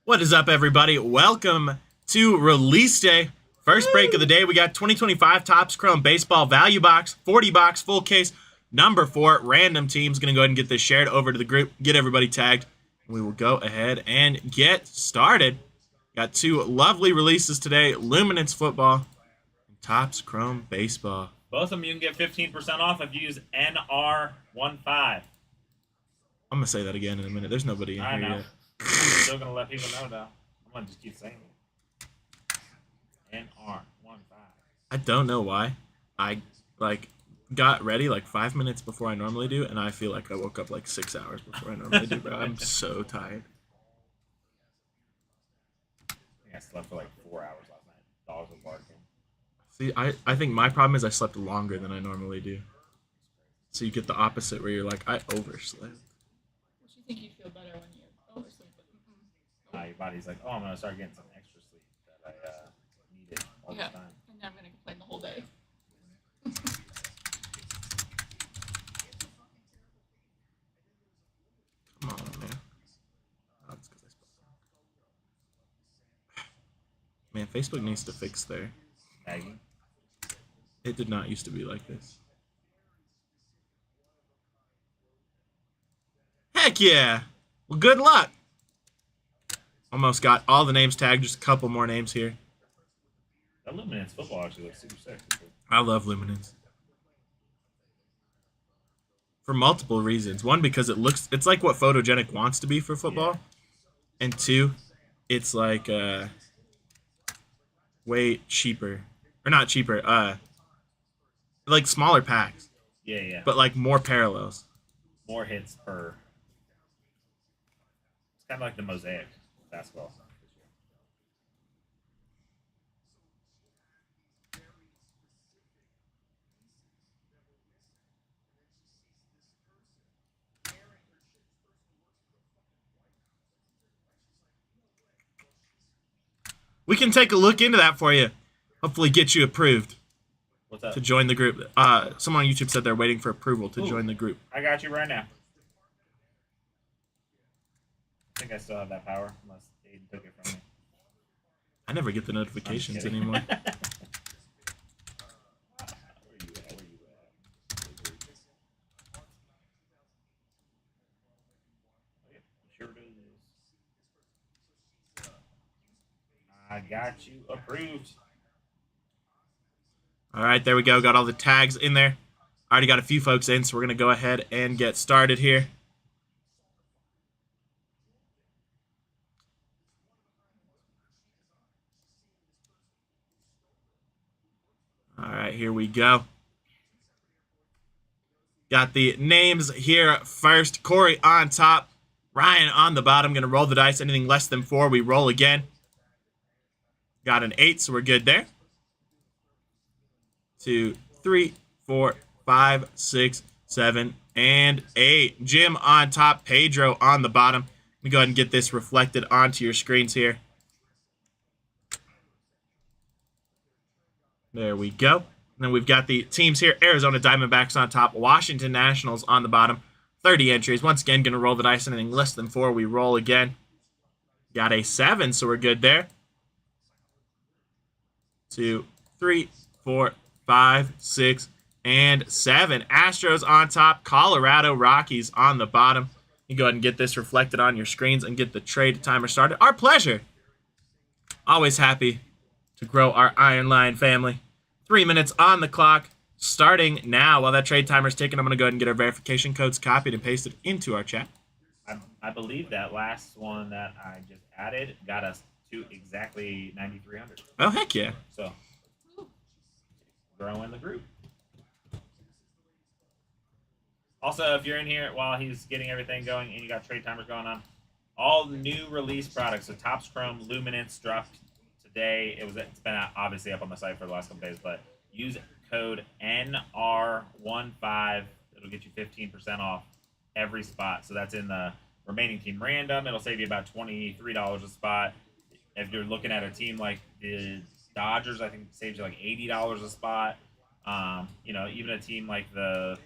What is up, everybody? Welcome to release day. First break of the day. We got 2025 Topps Chrome Baseball Value Box, 40 box, full case, number 4, random teams. Going to go ahead and get this shared over to the group, get everybody tagged. We will go ahead and get started. Got two lovely releases today, Luminance Football and Topps Chrome Baseball. Both of them you can get 15% off if you use NR15. I'm going to say that again in a minute. There's nobody in here yet. I'm still going to let people know, though. I'm going to just keep saying it. NR15. I don't know why. I, got ready 5 minutes before I normally do, and I feel like I woke up 6 hours before I normally do, bro. I'm so tired. I think I slept for 4 hours last night. Dogs were barking. See, I think my problem is I slept longer than I normally do. So you get the opposite where you're like, I overslept. Well, you think you'd feel better when you oversleep, but Your body's like, oh, I'm going to start getting some extra sleep that I needed all the time. And I'm going to complain the whole day. Come on, man. Oh, it's 'cause I spelled wrong. Man, Facebook needs to fix their... Maggie? It did not used to be like this. Heck yeah! Well, good luck! Almost got all the names tagged, just a couple more names here. That Luminance Football actually looks super sick. I love Luminance. For multiple reasons. One, because it's like what Photogenic wants to be for football. Yeah. And two, it's way cheaper. Or not cheaper, smaller packs. Yeah. But more parallels. More hits per. It's kind of like the Mosaic basketball. We can take a look into that for you. Hopefully get you approved. What's up? To join the group. Someone on YouTube said they're waiting for approval to join the group. I got you right now. I think I still have that power, unless Aiden took it from me. I never get the notifications anymore. Where you at? Sure it is. I got you approved. All right, there we go. Got all the tags in there. Already got a few folks in, so we're going to go ahead and get started here. All right, here we go. Got the names here first. Corey on top. Ryan on the bottom. Going to roll the dice. Anything less than 4, we roll again. Got an 8, so we're good there. 2, 3, 4, 5, 6, 7, and 8. Jim on top. Pedro on the bottom. Let me go ahead and get this reflected onto your screens here. There we go. And then we've got the teams here. Arizona Diamondbacks on top. Washington Nationals on the bottom. 30 entries. Once again, going to roll the dice. Anything less than 4, we roll again. Got a 7, so we're good there. 2, 3, 4, 5, 6, and 7. Astros on top. Colorado Rockies on the bottom. You go ahead and get this reflected on your screens and get the trade timer started. Our pleasure. Always happy to grow our Iron Line family. 3 minutes on the clock, starting now. While that trade timer's ticking, I'm going to go ahead and get our verification codes copied and pasted into our chat. I believe that last one that I just added got us to exactly 9,300. Oh, heck yeah. So, growing the group. Also, if you're in here while he's getting everything going and you got trade timers going on, all new release products. So, Topps Chrome Luminance dropped today. It's been obviously up on the site for the last couple days, but use code NR15. It'll get you 15% off every spot. So that's in the remaining team random. It'll save you about $23 a spot. If you're looking at a team like the Dodgers, I think it saves you $80 a spot. Even a team like the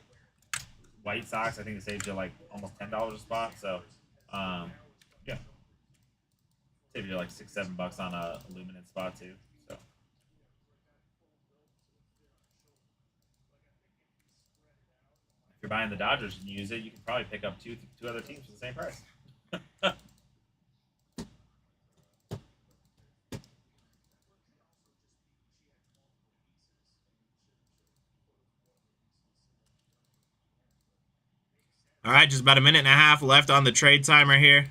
White Sox, I think it saves you almost $10 a spot. So, yeah. Save you like $6-7 on a luminance spot too. So if you're buying the Dodgers and use it, you can probably pick up two other teams for the same price. All right, just about a minute and a half left on the trade timer here.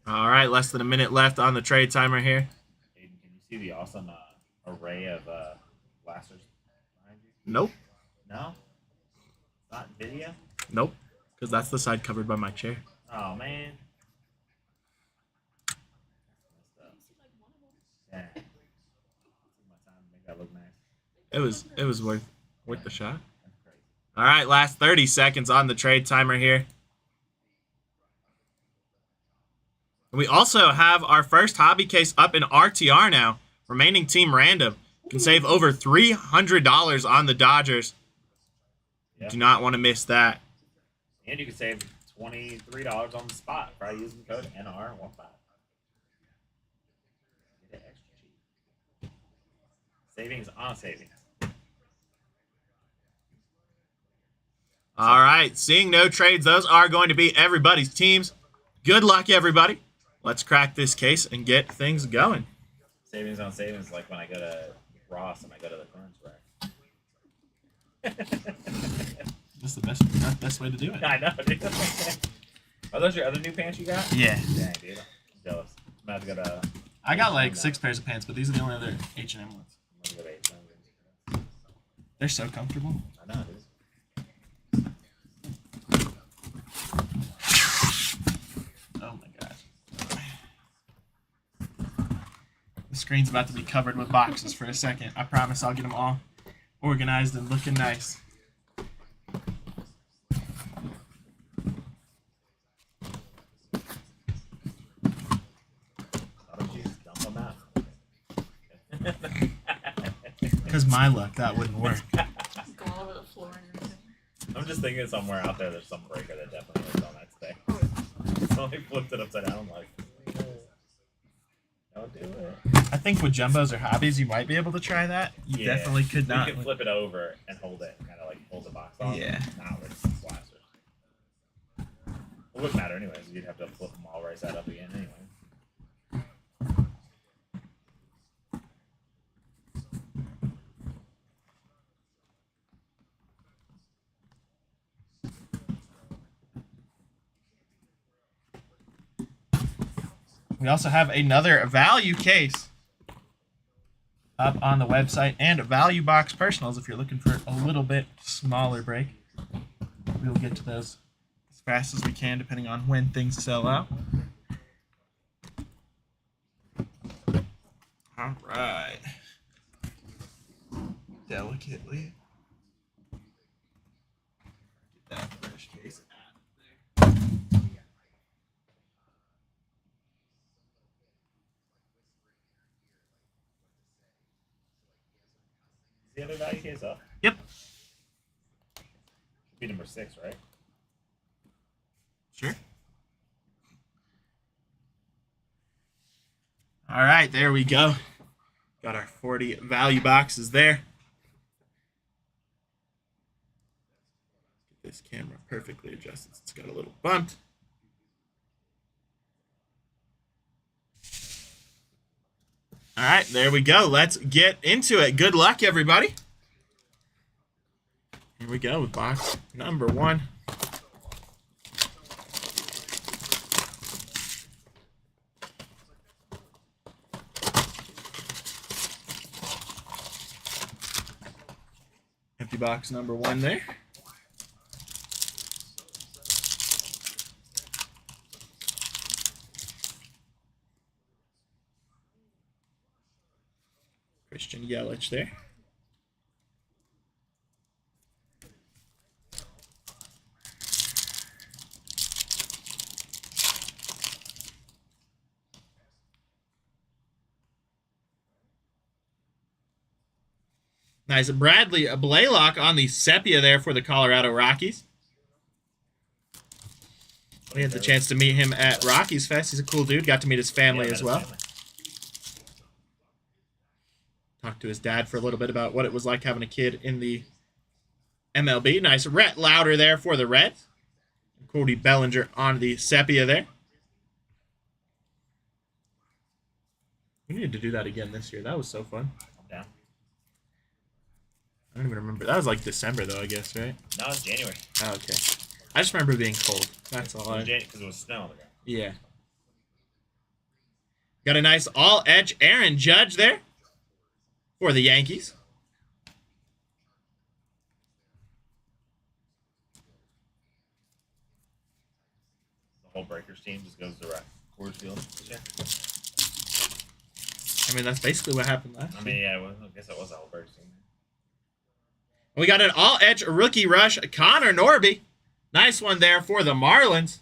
All right, less than a minute left on the trade timer here. Aiden, can you see the awesome array of blasters behind you? Nope. No? Not video? Nope. Because that's the side covered by my chair. Oh, man. Yeah. My time to make that look nice. It was worth the shot. That's crazy. All right, last 30 seconds on the trade timer here. We also have our first hobby case up in RTR now. Remaining team random. You can save over $300 on the Dodgers. Yep. Do not want to miss that. And you can save $23 on the spot by using code NR15. Get it extra cheap. Savings on savings. All right, seeing no trades, those are going to be everybody's teams. Good luck, everybody. Let's crack this case and get things going. Savings on savings, like when I go to Ross and I go to the clearance rack. That's the best way to do it. I know, dude. Are those your other new pants you got? Yeah. Dang, dude. I'm jealous. I'm about to go to. I got like 6 pairs of pants, but these are the only other H&M ones. I'm gonna go to H&M. They're so comfortable. I know, dude. Oh my gosh. The screen's about to be covered with boxes for a second. I promise I'll get them all organized and looking nice. Because my luck, that wouldn't work. Go all over the floor and everything. I'm just thinking somewhere out there there's some breaker that definitely worked on that today. Somebody flipped it upside down. I'm like, don't do it. I think with jumbos or hobbies, you might be able to try that. You definitely could not. You can flip it over and hold it and kind of like pull the box off. Yeah. Not with blasters. It wouldn't matter anyways. You'd have to flip them all right side up again anyway. We also have another value case up on the website and value box personals if you're looking for a little bit smaller break. We'll get to those as fast as we can depending on when things sell out. All right. Delicately. Get that fresh case out of there. The other value case up. Yep. Should be number 6, right? Sure. All right, there we go. Got our 40 value boxes there. Get this camera perfectly adjusted. It's got a little bumped. All right, there we go. Let's get into it. Good luck, everybody. Here we go with box number 1. Empty box number 1 there. Christian Yelich there. Nice. Bradley Blaylock on the sepia there for the Colorado Rockies. We had the chance to meet him at Rockies Fest. He's a cool dude. Got to meet his family as well. Talked to his dad for a little bit about what it was like having a kid in the MLB. Nice. Rhett Lauder there for the Reds. Cody Bellinger on the sepia there. We needed to do that again this year. That was so fun. Yeah. I don't even remember. That was like December, though, I guess, right? No, it's January. Oh, okay. I just remember being cold. That's all. Because it was snow on the ground. Yeah. Got a nice all-edge Aaron Judge there for the Yankees. The whole Breakers team just goes to Coors Field. Yeah. I mean, that's basically what happened last I mean, yeah, well, I guess that was the whole Breakers team. We got an all-edge rookie rush, Connor Norby. Nice one there for the Marlins.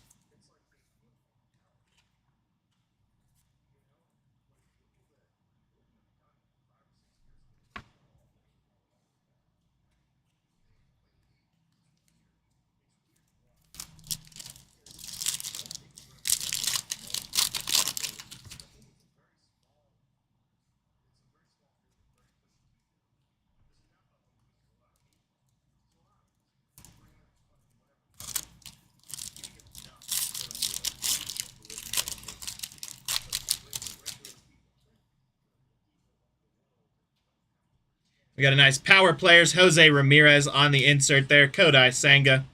We got a nice power players, Jose Ramirez on the insert there, Kodai Senga,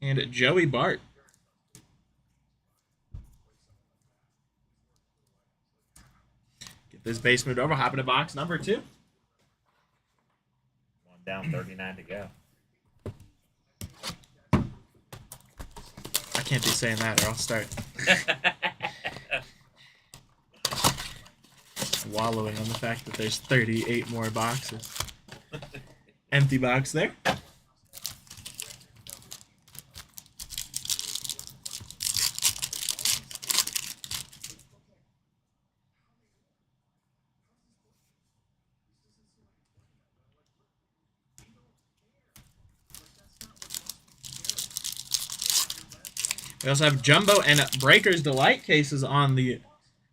and Joey Bart. Get this base moved over, hop into box number 2. One down, 39 to go. I can't be saying that or I'll start wallowing on the fact that there's 38 more boxes. Empty box there. We also have Jumbo and Breakers Delight cases on the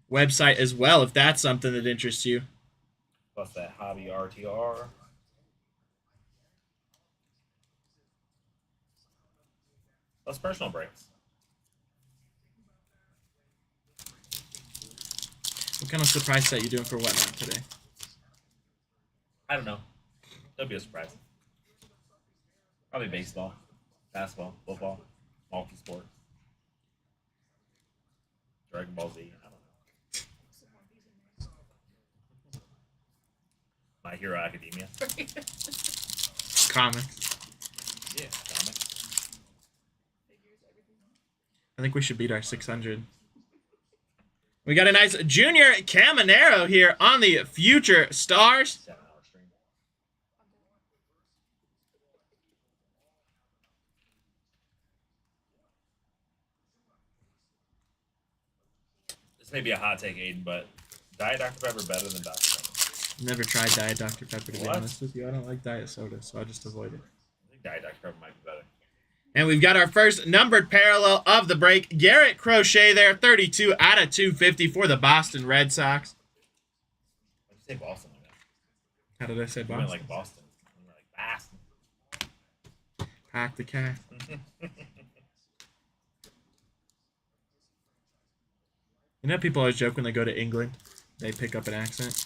website as well, if that's something that interests you. Plus that Hobby RTR. Plus personal breaks. What kind of surprise set you doing for Whatnot today? I don't know. That'll be a surprise. Probably baseball, basketball, football, multi-sport. Dragon Ball Z. I don't know. My Hero Academia. Comics. Yeah, comics. I think we should beat our 600. We got a nice Junior Caminero here on the Future Stars. 7-hour stream. This may be a hot take, Aiden, but Diet Dr. Pepper better than Dr. Pepper. Never tried Diet Dr. Pepper, to be What? honest with you. I don't like diet soda, so I just avoid it. I think Diet Dr. Pepper might be better. And we've got our first numbered parallel of the break. Garrett Crochet there, 32 out of 250 for the Boston Red Sox. Why'd you say Boston like that? How did I say You Boston? went like Boston. You were like Boston. Pack the cat. You know, people always joke when they go to England, they pick up an accent.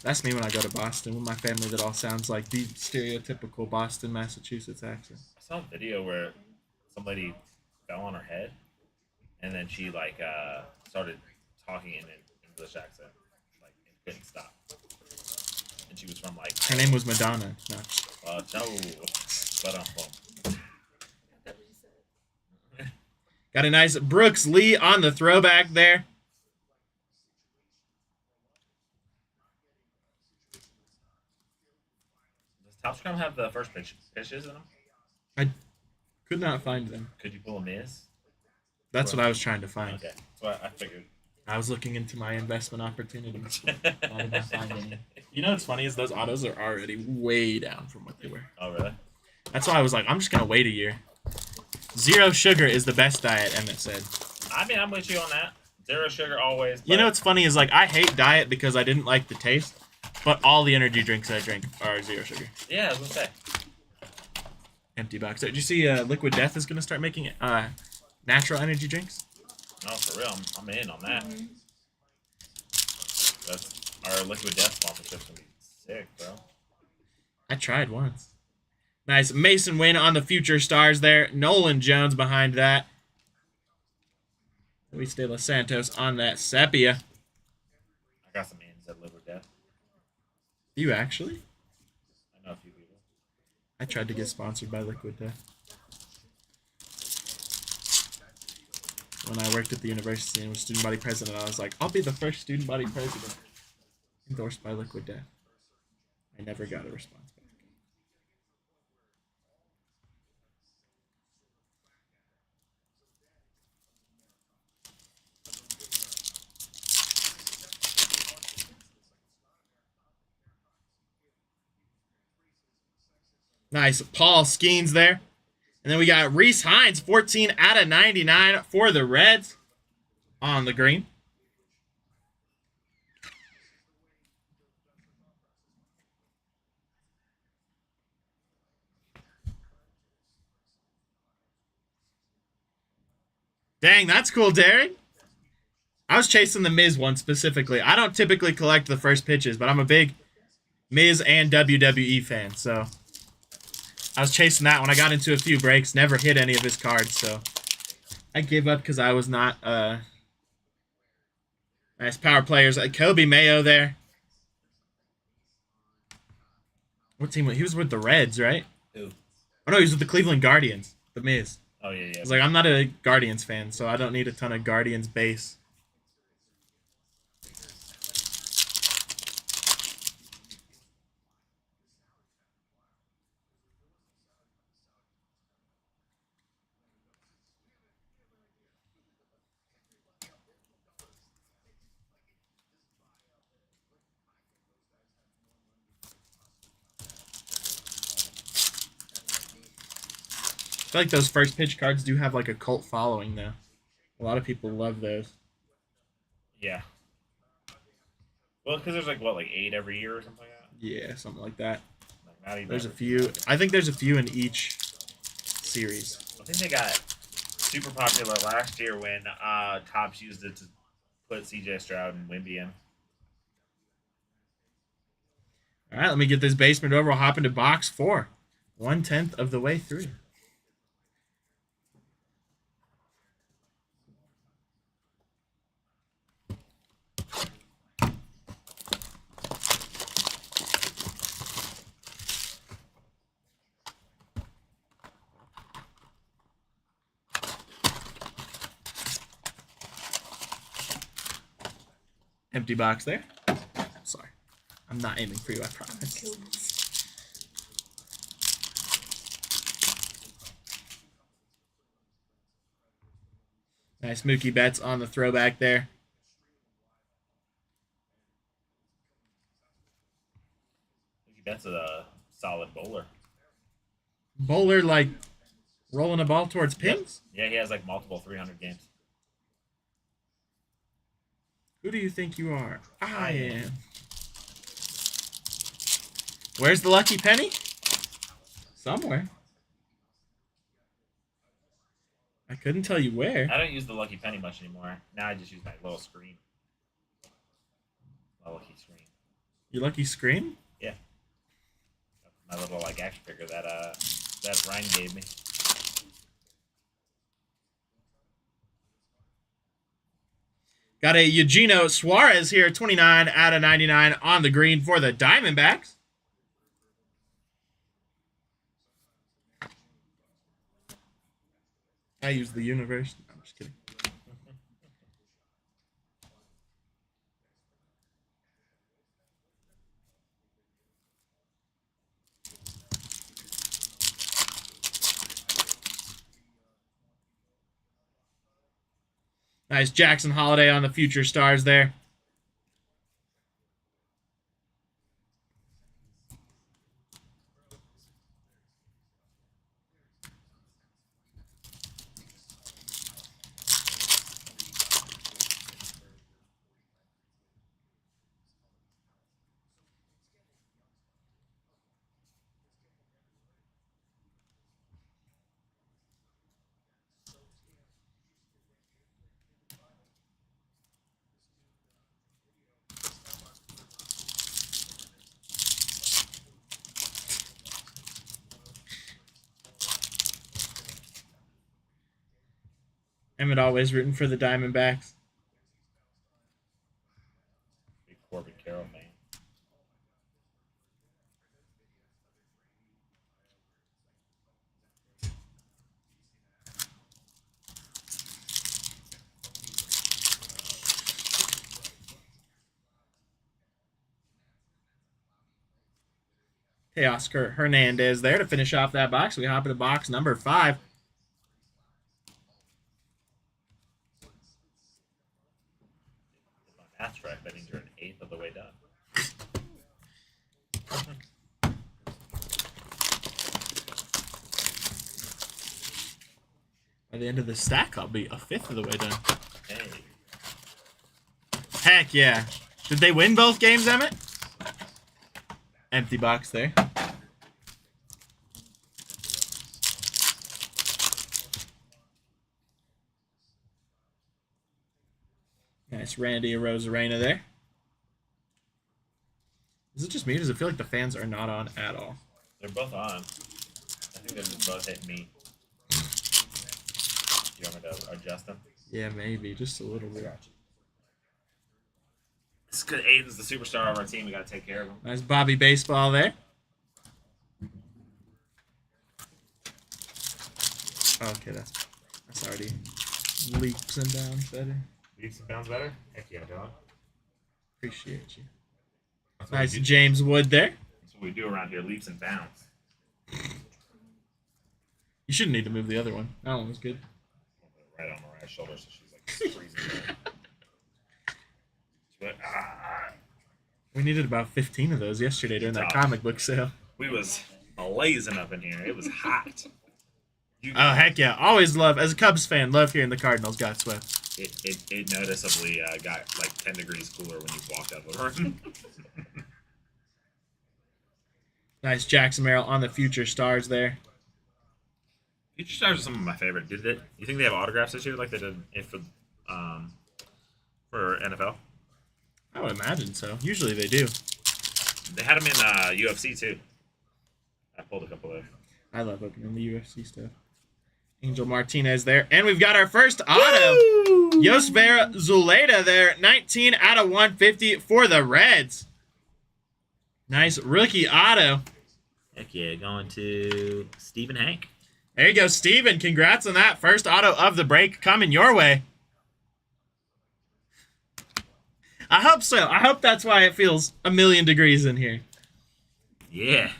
That's me when I go to Boston with my family that all sounds like the stereotypical Boston, Massachusetts accent. I saw a video where some lady fell on her head, and then she started talking in an English accent, like and couldn't stop. and she was from like. Her name was Madonna. No. No, but That reset. Got a nice Brooks Lee on the throwback there. Does Topps Chrome have the first pitches in them? I could not find them. Could you pull a miss? That's what I was trying to find. Okay, that's what I figured. I was looking into my investment opportunities. I did not find any. You know what's funny is those autos are already way down from what they were. Oh, really? That's why I was like, I'm just going to wait a year. Zero sugar is the best diet, Emmett said. I mean, I'm with you on that. Zero sugar always. You know what's funny is like I hate diet because I didn't like the taste, but all the energy drinks I drink are zero sugar. Yeah, I was gonna say. Empty box. Did you see Liquid Death is going to start making natural energy drinks? No, for real, I'm in on that. Mm-hmm. That's our Liquid Death sponsorship's gonna be sick, bro. I tried once. Nice. Mason Wynn on the Future Stars there. Nolan Jones behind that. Luis De Los Santos on that Sepia. I got some ins that live with death. You actually? I know a few people. I tried to get sponsored by Liquid Death. When I worked at the university and was student body president, I was like, I'll be the first student body president endorsed by Liquid Death. I never got a response back. Nice. Paul Skeens there. And then we got Reese Hines, 14 out of 99 for the Reds on the green. Dang, that's cool, Derek. I was chasing the Miz one specifically. I don't typically collect the first pitches, but I'm a big Miz and WWE fan, so I was chasing that when I got into a few breaks. Never hit any of his cards, so I gave up because I was not nice power players. Kobe Mayo there. What team? He was with the Reds, right? Who? Oh no, he was with the Cleveland Guardians. The Miz. Oh yeah, yeah. I was like, I'm not a Guardians fan, so I don't need a ton of Guardians base. I feel like those first pitch cards do have like a cult following though. A lot of people love those. Yeah. Well, because there's like what, like 8 every year or something like that. Yeah, something like that. Like not even. There's a few. I think there's a few in each series. I think they got super popular last year when Topps used it to put CJ Stroud and Wimby in. All right, let me get this basement over. We'll hop into box 4. 1/10 of the way through. Empty box there. Sorry. I'm not aiming for you, I promise. Nice Mookie Betts on the throwback there. Mookie Betts is a solid bowler. Bowler like rolling a ball towards pins? Yeah, he has like multiple 300 games. Who do you think you are? I am. Where's the lucky penny? Somewhere. I couldn't tell you where. I don't use the Lucky Penny much anymore. Now I just use my little screen. My lucky screen. Your lucky screen? Yeah. My little like action figure that Ryan gave me. Got a Eugenio Suarez here, 29 out of 99 on the green for the Diamondbacks. I use the universe. No, I'm just kidding. Nice Jackson Holiday on the future stars there. Emmett always rooting for the Diamondbacks. Big Corbin Carroll fan. Teoscar Hernandez there to finish off that box. We hop into box number 5. Math track, that means you're an eighth of the way done. By the end of the stack, I'll be a fifth of the way done. Hey. Heck yeah. Did they win both games, Emmett? Empty box there. Nice Randy Arozarena there. Is it just me or does it feel like the fans are not on at all? They're both on. I think they're just both hitting me. You want me to adjust them? Yeah, maybe. Just a little bit. It's because Aiden's the superstar of our team. We got to take care of him. Nice Bobby baseball there. Okay, that's already leaps and bounds better. Leaps and bounds better? Heck yeah, dog. Appreciate you. That's what Nice we do. James Wood there. That's what we do around here, leaps and bounds. You shouldn't need to move the other one. That one was good. Right on Mariah's shoulder, so she's like freezing. But, We needed about 15 of those yesterday during that Tough. comic book sale. we was blazing up in here. It was hot. Oh, heck yeah. Always love, as a Cubs fan, love hearing the Cardinals got swept. It noticeably got like 10 degrees cooler when you walked out of the room. Nice Jackson Merrill on the future stars there. Future Stars are some of my favorite. You think they have autographs this year like they did for NFL? I would imagine so. Usually they do. They had them in UFC too. I pulled a couple of. I love opening the UFC stuff. Angel Martinez there. And we've got our first auto. Yosver Zuleta there. 19 out of 150 for the Reds. Nice rookie auto. Heck yeah, going to Stephen Hank. There you go, Steven. Congrats on that. First auto of the break coming your way. I hope so. I hope that's why it feels a million degrees in here. Yeah.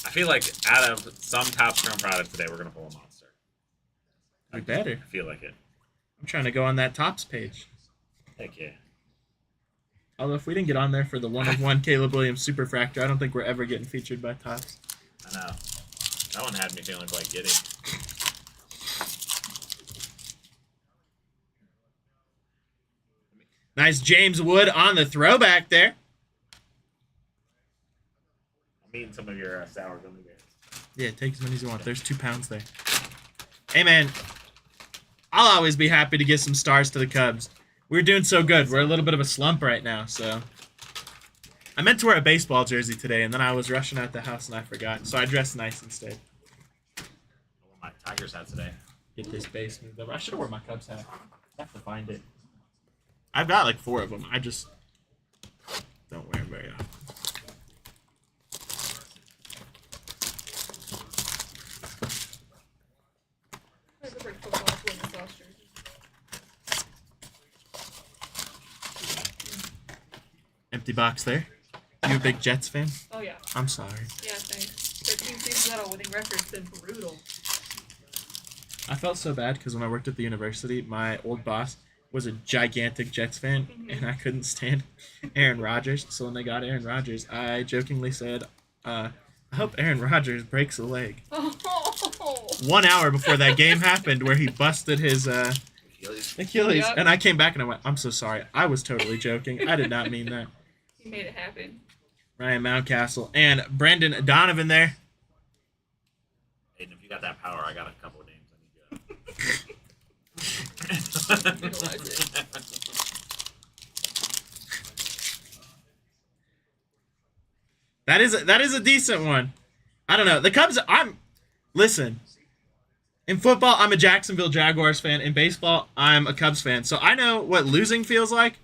I feel like out of some Top Scrum products today, we're going to pull a monster. We better. I feel like it. I'm trying to go on that tops page. Heck yeah. Although if we didn't get on there for the 1-of-1 Caleb Williams Superfractor, I don't think we're ever getting featured by tops. I know. That one had me feeling quite giddy. Nice James Wood on the throwback there. I'm eating some of your sour gummy bears. Yeah, take as many as you want. There's 2 pounds there. Hey, man. I'll always be happy to give some stars to the Cubs. We're doing so good. We're a little bit of a slump right now, so. I meant to wear a baseball jersey today, and then I was rushing out the house and I forgot. So I dressed nice instead. I wore my Tigers hat today. Get this base moved over. I should have worn my Cubs hat. I have to find it. I've got like 4 of them. I just don't wear them very often. I have a break football to win this last jersey. Empty box there. You a big Jets fan? Oh yeah. I'm sorry. Yeah, thanks. 13 seasons without a winning record's been brutal. I felt so bad because when I worked at the university, my old boss was a gigantic Jets fan, and I couldn't stand Aaron Rodgers. So when they got Aaron Rodgers, I jokingly said, I hope Aaron Rodgers breaks a leg. Oh. 1 hour before that game happened where he busted his Achilles. Yep. And I came back and I went, I'm so sorry. I was totally joking. I did not mean that. He made it happen. Ryan Mountcastle and Brendan Donovan there. Aiden, if you got that power, I got a couple of names I need Utilize it. That is a decent one. I don't know. The Cubs, listen. In football, I'm a Jacksonville Jaguars fan. In baseball, I'm a Cubs fan. So I know what losing feels like.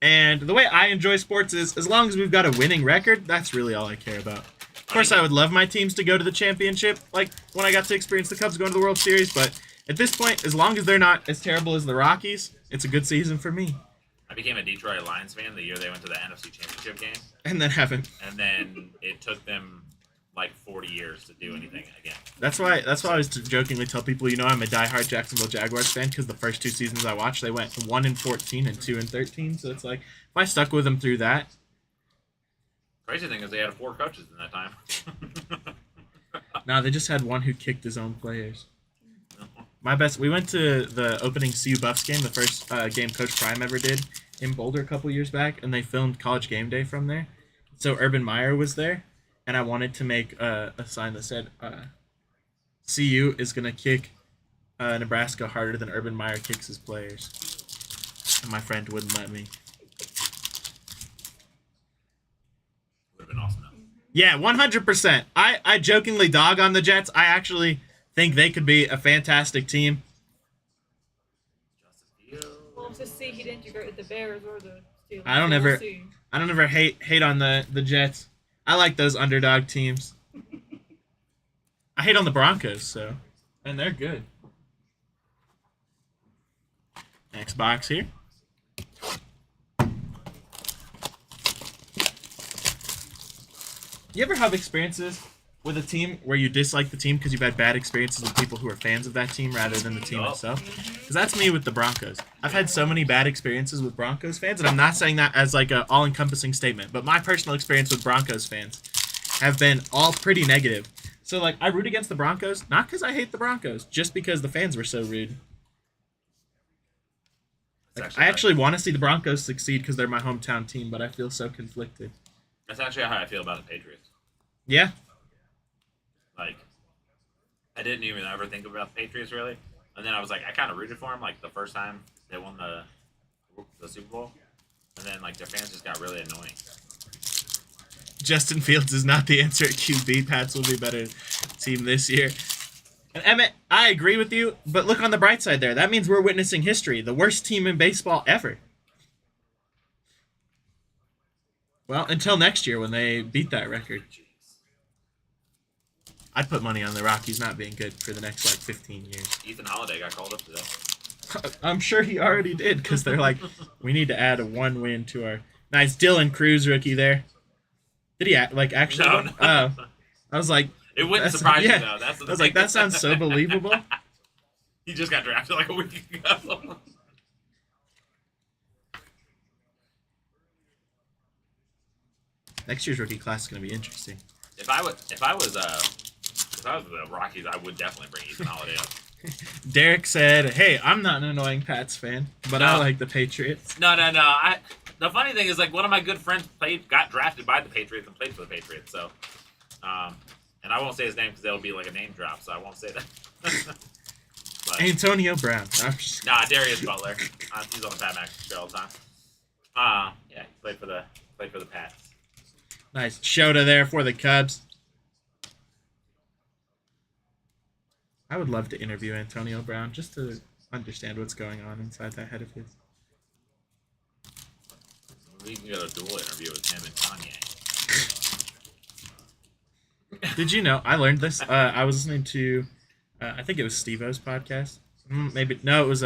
And the way I enjoy sports is as long as we've got a winning record, that's really all I care about. Of course, I would love my teams to go to the championship, like when I got to experience the Cubs going to the World Series. But at this point, as long as they're not as terrible as the Rockies, it's a good season for me. I became a Detroit Lions fan the year they went to the NFC Championship game, And then haven't. and then it took them like 40 years to do anything again. That's why I always jokingly tell people, I'm a diehard Jacksonville Jaguars fan because the first 2 seasons I watched, they went 1-14 and 2-13. So it's like if I stuck with them through that. Crazy thing is they had 4 coaches in that time. Nah, they just had one who kicked his own players. We went to the opening CU Buffs game, the first game Coach Prime ever did in Boulder a couple years back, and they filmed College Game Day from there. So Urban Meyer was there, and I wanted to make a sign that said, CU is going to kick Nebraska harder than Urban Meyer kicks his players. And my friend wouldn't let me. Would have been awesome. Yeah, 100%. I jokingly dog on the Jets. I actually think they could be a fantastic team. Well, to see he didn't integrate with the Bears or the Steelers. I don't ever hate on the Jets. I like those underdog teams. I hate on the Broncos, so. And they're good. Next box here. You ever have experiences with a team where you dislike the team because you've had bad experiences with people who are fans of that team rather than the team itself? Because that's me with the Broncos. I've had so many bad experiences with Broncos fans, and I'm not saying that as like an all-encompassing statement, but my personal experience with Broncos fans have been all pretty negative. So like I root against the Broncos, not because I hate the Broncos, just because the fans were so rude. Like, I actually want to see the Broncos succeed because they're my hometown team, but I feel so conflicted. That's actually how I feel about the Patriots. Yeah. Like, I didn't even ever think about the Patriots really, and then I was like, I kind of rooted for them like the first time they won the Super Bowl, and then like their fans just got really annoying. Justin Fields is not the answer at QB. Pats will be a better team this year. And Emmett, I agree with you, but look on the bright side there. That means we're witnessing history. The worst team in baseball ever. Well, until next year when they beat that record. I'd put money on the Rockies not being good for the next, 15 years. Ethan Holiday got called up today. I'm sure he already did, because they're like, we need to add a 1 win to our... Nice Dylan Cruz rookie there. Did he actually? No, no. Oh. I was like... It wouldn't surprise you, though. That's the I was like, that sounds so believable. He just got drafted like a week ago. Next year's rookie class is going to be interesting. If I was the Rockies, I would definitely bring Ethan Holiday up. Derek said, hey, I'm not an annoying Pats fan, but I like the Patriots. No. The funny thing is, one of my good friends got drafted by the Patriots and played for the Patriots. So, and I won't say his name because it'll be like a name drop, so I won't say that. But, Antonio Brown. Darius Butler. He's on the Pat McAfee show all the time. Yeah, he played for the Pats. Nice. Shota there for the Cubs. I would love to interview Antonio Brown just to understand what's going on inside that head of his. We can get a dual interview with him and Kanye. Did you know? I learned this. I was listening to, I think it was Steve-O's podcast. Maybe no, it was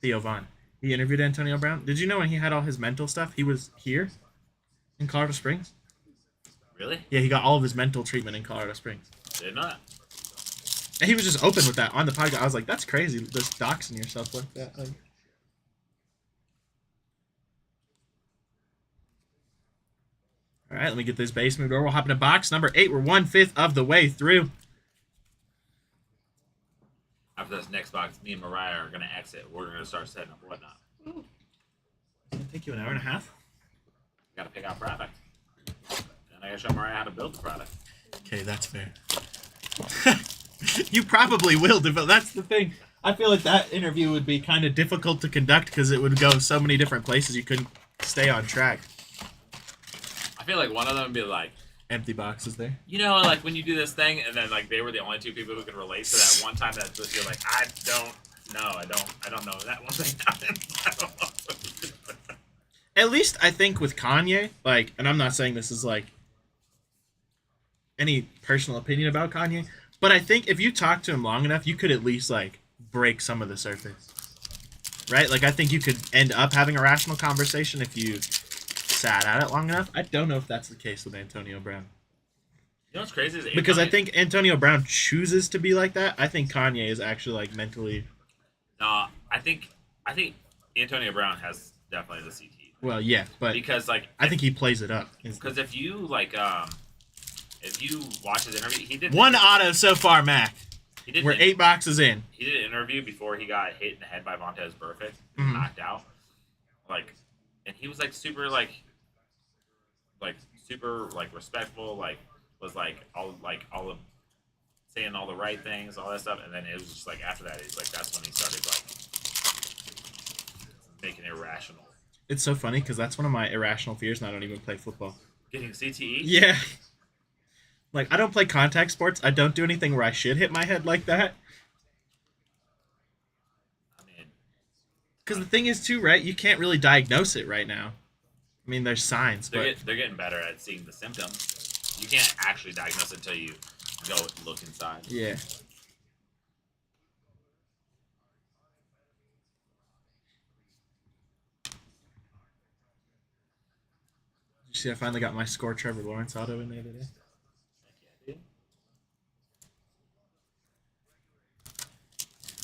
Theo Vaughn. He interviewed Antonio Brown. Did you know when he had all his mental stuff, he was here in Colorado Springs? Really? Yeah, he got all of his mental treatment in Colorado Springs. Did not. And he was just open with that on the podcast. I was like, that's crazy, just doxing yourself like that. Like, all right, let me get this base moved over. We'll hop into box number 8. We're 1/5 of the way through. After this next box, me and Mariah are going to exit. We're going to start setting up whatnot. It's going to take you an hour and a half. Got to pick out product. And I got to show Mariah how to build the product. Okay, that's fair. You probably will develop. That's the thing. I feel like that interview would be kind of difficult to conduct because it would go so many different places you couldn't stay on track. I feel like one of them would be like, Empty boxes there. you know, like when you do this thing, and then like they were the only two people who could relate to that one time that just you're like, I don't know that one thing happened. I don't know. At least I think with Kanye, like, and I'm not saying this is like any personal opinion about Kanye, but I think if you talk to him long enough, you could at least like break some of the surface. Right? Like I think you could end up having a rational conversation if you sat at it long enough. I don't know if that's the case with Antonio Brown. You know what's crazy is Because I think Antonio Brown chooses to be like that. I think Kanye is actually like mentally. No, I think Antonio Brown has definitely the CT. Well, yeah, but Because like I think he plays it up. because if you like if you watch his interview, he did One auto so far, Mac. He did We're 8 boxes in. He did an interview before he got hit in the head by Vontez Burfict, Mhm. knocked out. Like, and he was like super super respectful. Like was all of saying all the right things, all that stuff. And then it was just like after that, it's like that's when he started like making irrational. It's so funny because that's one of my irrational fears, and I don't even play football. Getting CTE. Yeah. Like, I don't play contact sports. I don't do anything where I should hit my head like that. I mean, Because the thing is, too, right? You can't really diagnose it right now. I mean, there's signs, but they're getting better at seeing the symptoms. You can't actually diagnose it until you go look inside. yeah. You see, I finally got my score Trevor Lawrence auto in there today.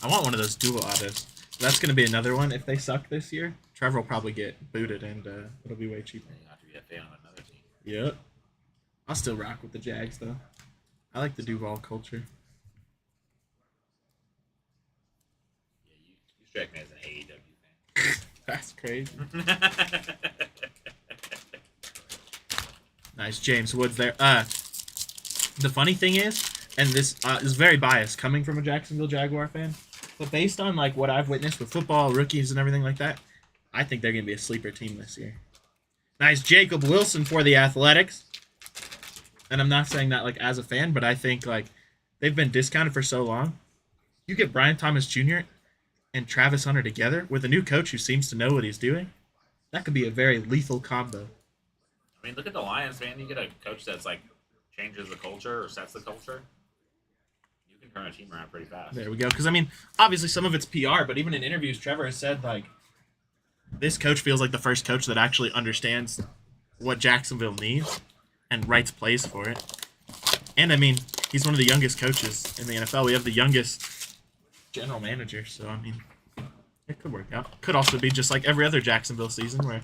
I want one of those dual autos. That's going to be another one. If they suck this year, Trevor will probably get booted, and it'll be way cheaper. You have to be a fan of another team. Yep. I'll still rock with the Jags, though. I like the Duval culture. Yeah, you strike me as an AEW fan. That's crazy. Nice. James Woods there. The funny thing is, and this is very biased coming from a Jacksonville Jaguar fan, but based on like what I've witnessed with football, rookies, and everything like that, I think they're going to be a sleeper team this year. Nice. Jacob Wilson for the Athletics. And I'm not saying that like as a fan, but I think like they've been discounted for so long. You get Brian Thomas Jr. and Travis Hunter together with a new coach who seems to know what he's doing. That could be a very lethal combo. I mean, look at the Lions, man. You get a coach that's like changes the culture or sets the culture. You can turn a team around pretty fast. There we go. Because, I mean, obviously some of it's PR, but even in interviews, Trevor has said, like, this coach feels like the first coach that actually understands what Jacksonville needs and writes plays for it. And, I mean, he's one of the youngest coaches in the NFL. We have the youngest general manager, so, I mean, it could work out. Could also be just like every other Jacksonville season where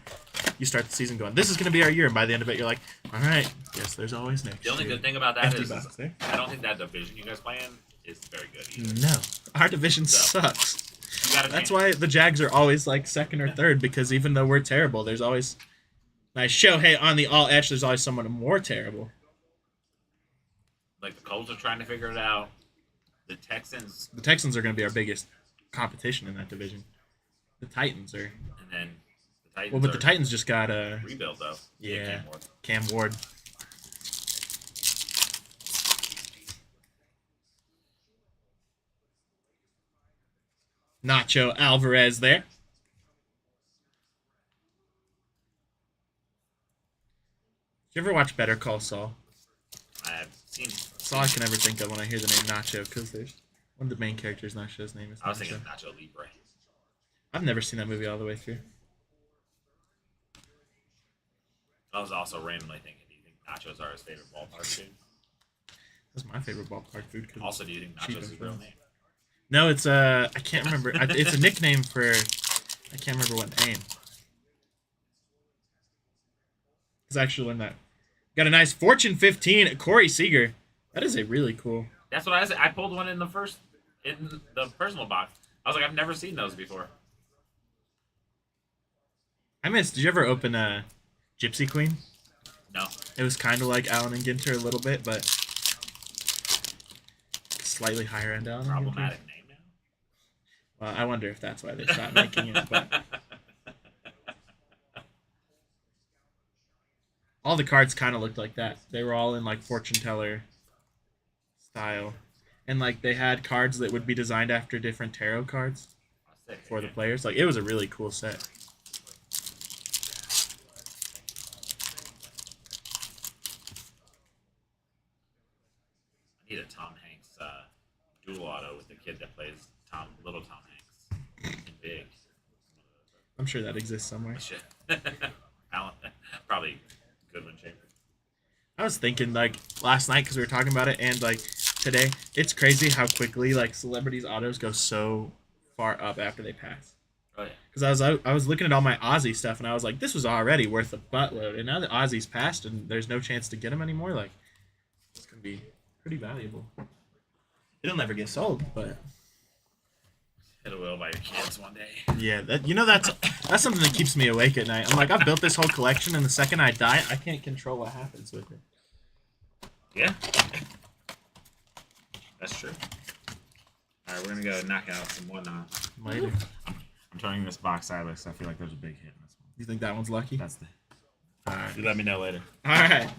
you start the season going, this is going to be our year, and by the end of it, you're like, all right, guess there's always next The only year. good thing about that Empty is box there. I don't think that division you guys play in is very good either. No. Our division So, sucks. You got a That's chance. why the Jags are always like second or third, because even though we're terrible, there's always nice Shohei on the all etch. There's always someone more terrible. Like the Colts are trying to figure it out. The Texans, The Texans are going to be our biggest competition in that division. The Titans are and then the Titans. well, but are the Titans just got rebuild though. Yeah. Cam Ward. Cam Ward. Nacho Alvarez there. Did you ever watch Better Call Saul? I've seen. That's all I can ever think of when I hear the name Nacho, because there's one of the main characters, Nacho's name is I was thinking Nacho. Nacho Libre. I've never seen that movie all the way through. I was also randomly thinking, do you think nachos are his favorite ballpark food? That's my favorite ballpark food. 'Cause Also, do you think cheap nachos is and his real fun. name? No, it's I can't remember. It's a nickname for, I can't remember what name. It's actually one that got a nice Fortune 15 Corey Seager. That is a really cool. That's what I said. I pulled one in the personal box. I was like, I've never seen those before. I missed. Did you ever open Gypsy Queen? No. It was kind of like Allen and Ginter a little bit, but slightly higher end Allen and Ginter. Problematic name now. Well, I wonder if that's why they stopped making it. But all the cards kind of looked like that. They were all in like fortune teller style, and like they had cards that would be designed after different tarot cards Sick, for the man. players. Like it was a really cool set. I need a Tom Hanks dual auto with the kid that plays little Tom Hanks. And big. I'm sure that exists somewhere. Shit. Alan, probably Goodwin Chambers. I was thinking like last night because we were talking about it, and like today, it's crazy how quickly like celebrities' autos go so far up after they pass. Oh yeah. Because I was looking at all my Ozzy stuff, and I was like, this was already worth a buttload, and now that Ozzy's passed and there's no chance to get him anymore, like it's gonna be pretty valuable. It'll never get sold, but It will by your kids one day. yeah, that's something that keeps me awake at night. I'm like, I've built this whole collection, and the second I die, I can't control what happens with it. Yeah. That's true. All right, we're gonna go knock out some whatnot. Later. I'm turning this box sideways. So I feel like there's a big hit in this one. You think that one's lucky? That's the. All right. You let me know later. All right.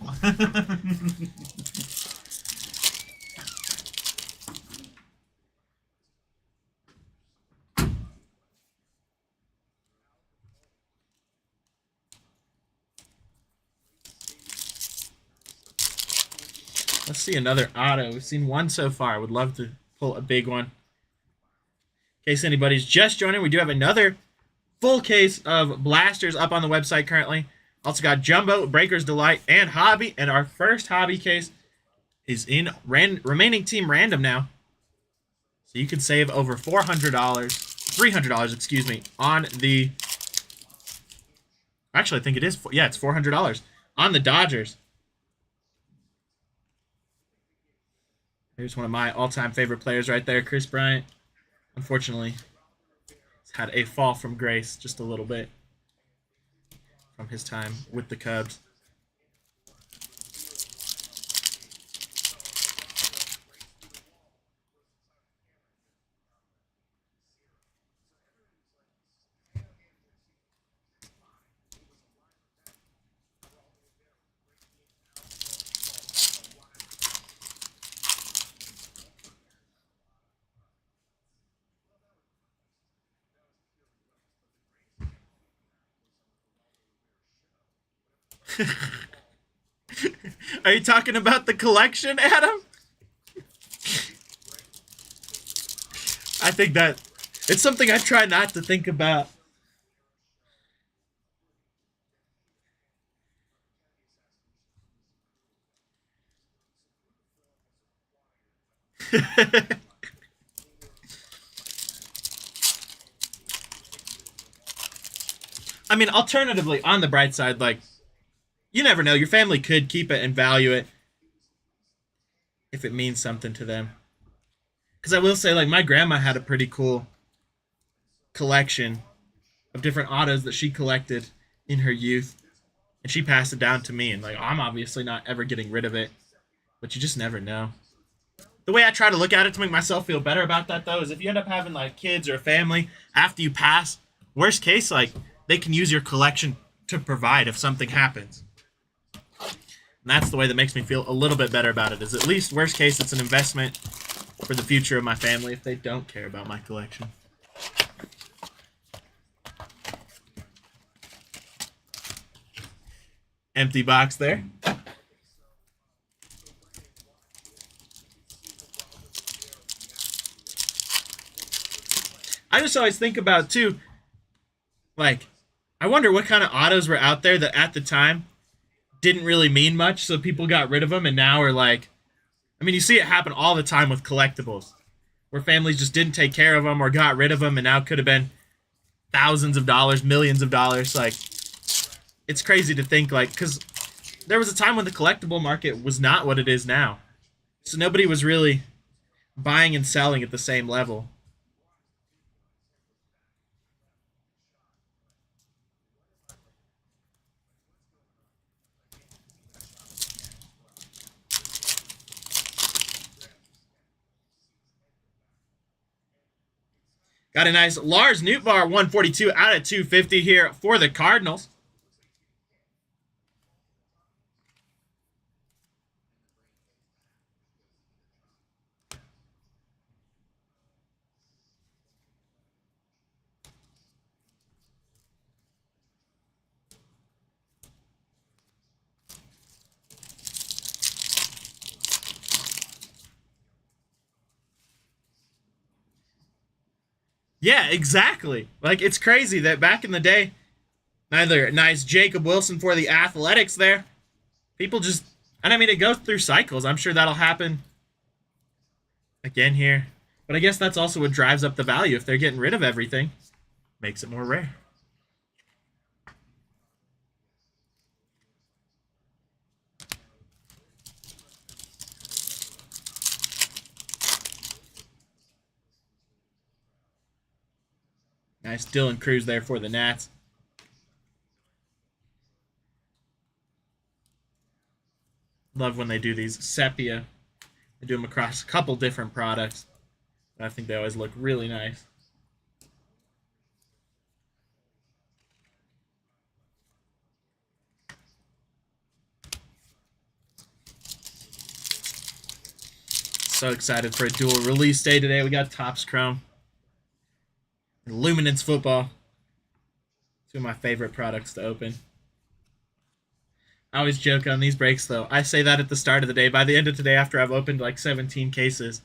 Let's see another auto. We've seen one so far. Would love to pull a big one. In case anybody's just joining, we do have another full case of blasters up on the website currently. Also got Jumbo, Breaker's Delight, and Hobby. And our first Hobby case is in remaining team random now. So you can save over $400, $300, excuse me, on the... Actually, I think it is. Yeah, it's $400 on the Dodgers. Here's one of my all-time favorite players right there, Chris Bryant. Unfortunately, he's had a fall from grace just a little bit from his time with the Cubs. Are you talking about the collection, Adam? I think that it's something I try not to think about. I mean, alternatively, on the bright side, like, you never know. Your family could keep it and value it if it means something to them. Because I will say, like, my grandma had a pretty cool collection of different autos that she collected in her youth. And she passed it down to me. And, like, I'm obviously not ever getting rid of it. But you just never know. The way I try to look at it to make myself feel better about that, though, is if you end up having, like, kids or a family after you pass, worst case, like, they can use your collection to provide if something happens. And that's the way that makes me feel a little bit better about it, is at least, worst case, it's an investment for the future of my family if they don't care about my collection. Empty box there. I just always think about, too, like, I wonder what kind of autos were out there that at the time didn't really mean much, so people got rid of them and now are like, I mean, you see it happen all the time with collectibles, where families just didn't take care of them or got rid of them and now could have been thousands of dollars, millions of dollars. Like, it's crazy to think, like, because there was a time when the collectible market was not what it is now. So nobody was really buying and selling at the same level. Got a nice Lars Nootbaar 142 out of 250 here for the Cardinals. Yeah, exactly. Like, it's crazy that back in the day, neither nice Jacob Wilson for the Athletics there. People just, and I mean, it goes through cycles. I'm sure that'll happen again here. But I guess that's also what drives up the value. If they're getting rid of everything, makes it more rare. Nice Dylan Cruz there for the Nats. Love when they do these sepia. They do them across a couple different products. I think they always look really nice. So excited for a dual release day today. We got Topps Chrome and Luminance Football. Two of my favorite products to open. I always joke on these breaks, though. I say that at the start of the day. By the end of today, after I've opened like 17 cases,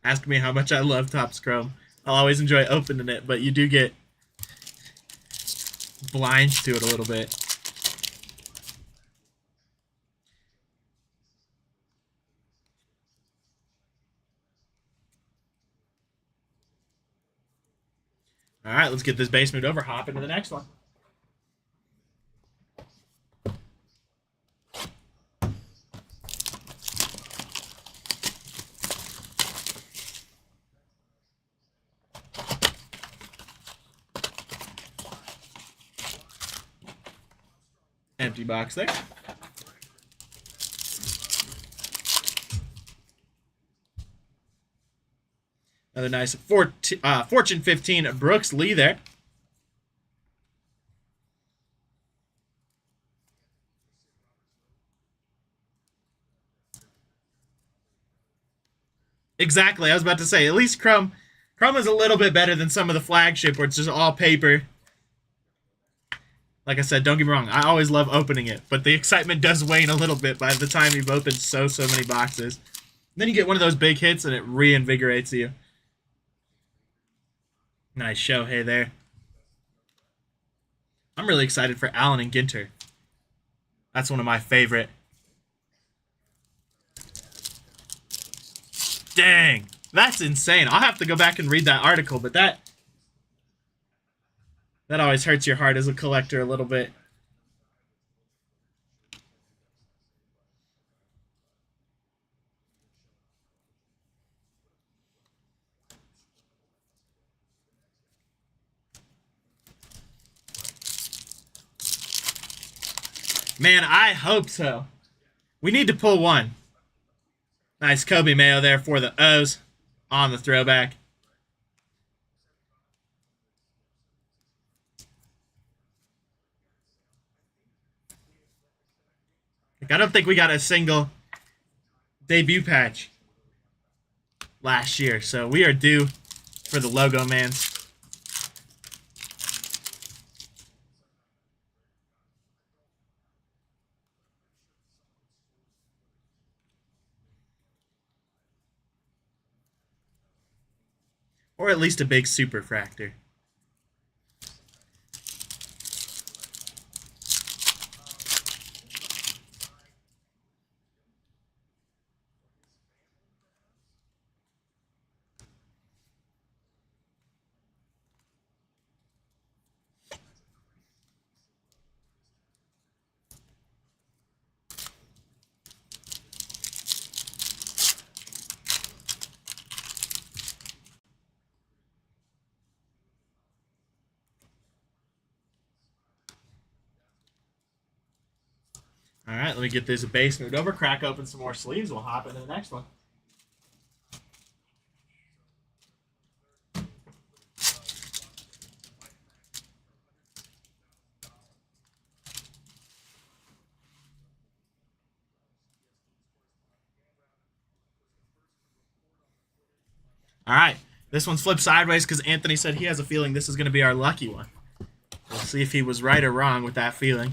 ask me how much I love Topps Chrome. I'll always enjoy opening it, but you do get blind to it a little bit. All right, let's get this base moved over. Hop into the next one. Empty box there. Another nice Fortune 15 Brooks Lee there. Exactly. I was about to say, at least Chrome is a little bit better than some of the flagship where it's just all paper. Like I said, don't get me wrong, I always love opening it, but the excitement does wane a little bit by the time you've opened so many boxes. Then you get one of those big hits and it reinvigorates you. Nice Shohei there. I'm really excited for Allen and Ginter. That's one of my favorite. Dang, that's insane. I'll have to go back and read that article, but that always hurts your heart as a collector a little bit. Man, I hope so. We need to pull one. Nice Kobe Mayo there for the O's on the throwback. I don't think we got a single debut patch last year, so we are due for the logo, man. Or at least a big superfractor. All right, let me get this base moved over, crack open some more sleeves. We'll hop into the next one. All right, this one's flipped sideways because Anthony said he has a feeling this is going to be our lucky one. We'll see if he was right or wrong with that feeling.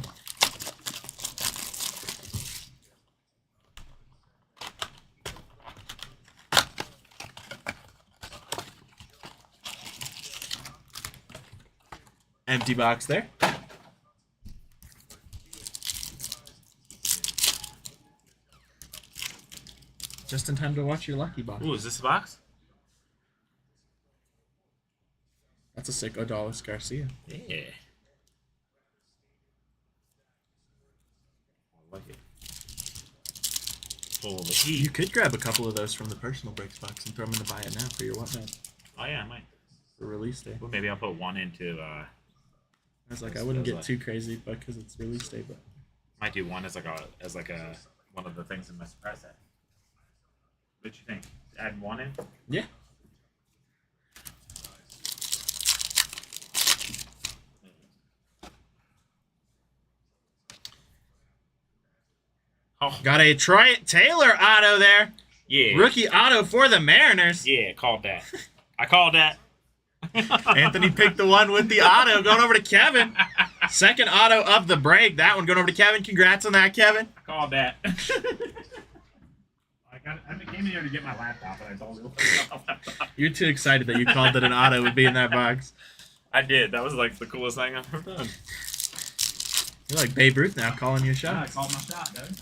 Empty box there. Just in time to watch your lucky box. Ooh, is this a box? That's a sick Odalis Garcia. Yeah. I like it. Full of the heat. You could grab a couple of those from the personal breaks box and throw them in the buy it now for your whatnot Oh yeah, I might. for release day. Well, maybe I'll put one into. I was like, I wouldn't get too crazy, but because it's release day, but Might do one as like a one of the things in my surprise set. What you think? Add one in? yeah. Oh Got a Troy Taylor auto there. yeah. Rookie auto for the Mariners. Yeah, called that. I called that. Anthony picked the one with the auto. Going over to Kevin. Second auto of the break. That one going over to Kevin. Congrats on that, Kevin. I called that. I came in here to get my laptop, and I told you. You're too excited that you called that an auto would be in that box. I did. That was like the coolest thing I've ever done. You're like Babe Ruth now, calling your I shot. called my shot, dude.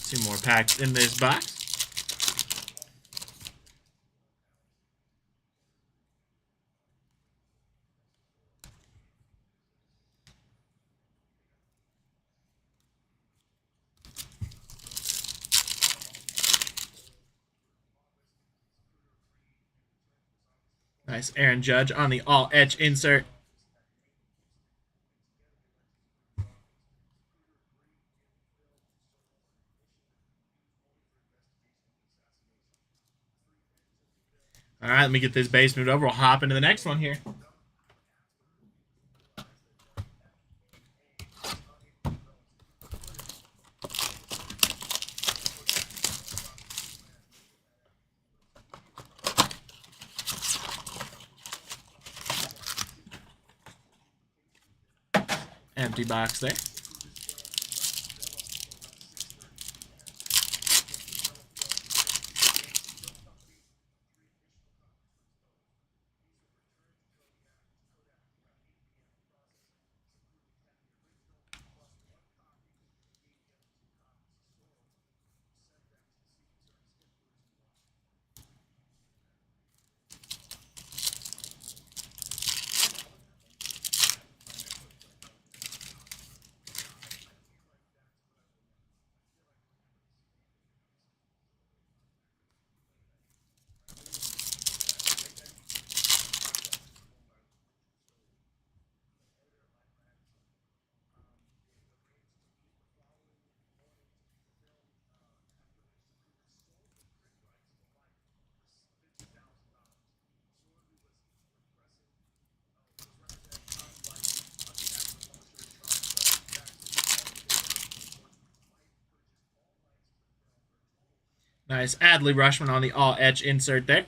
Two more packs in this box. Nice Aaron Judge on the all etch insert. All right, let me get this base moved over. We'll hop into the next one here. Empty box there. Nice. Adley Rushman on the all etch insert there.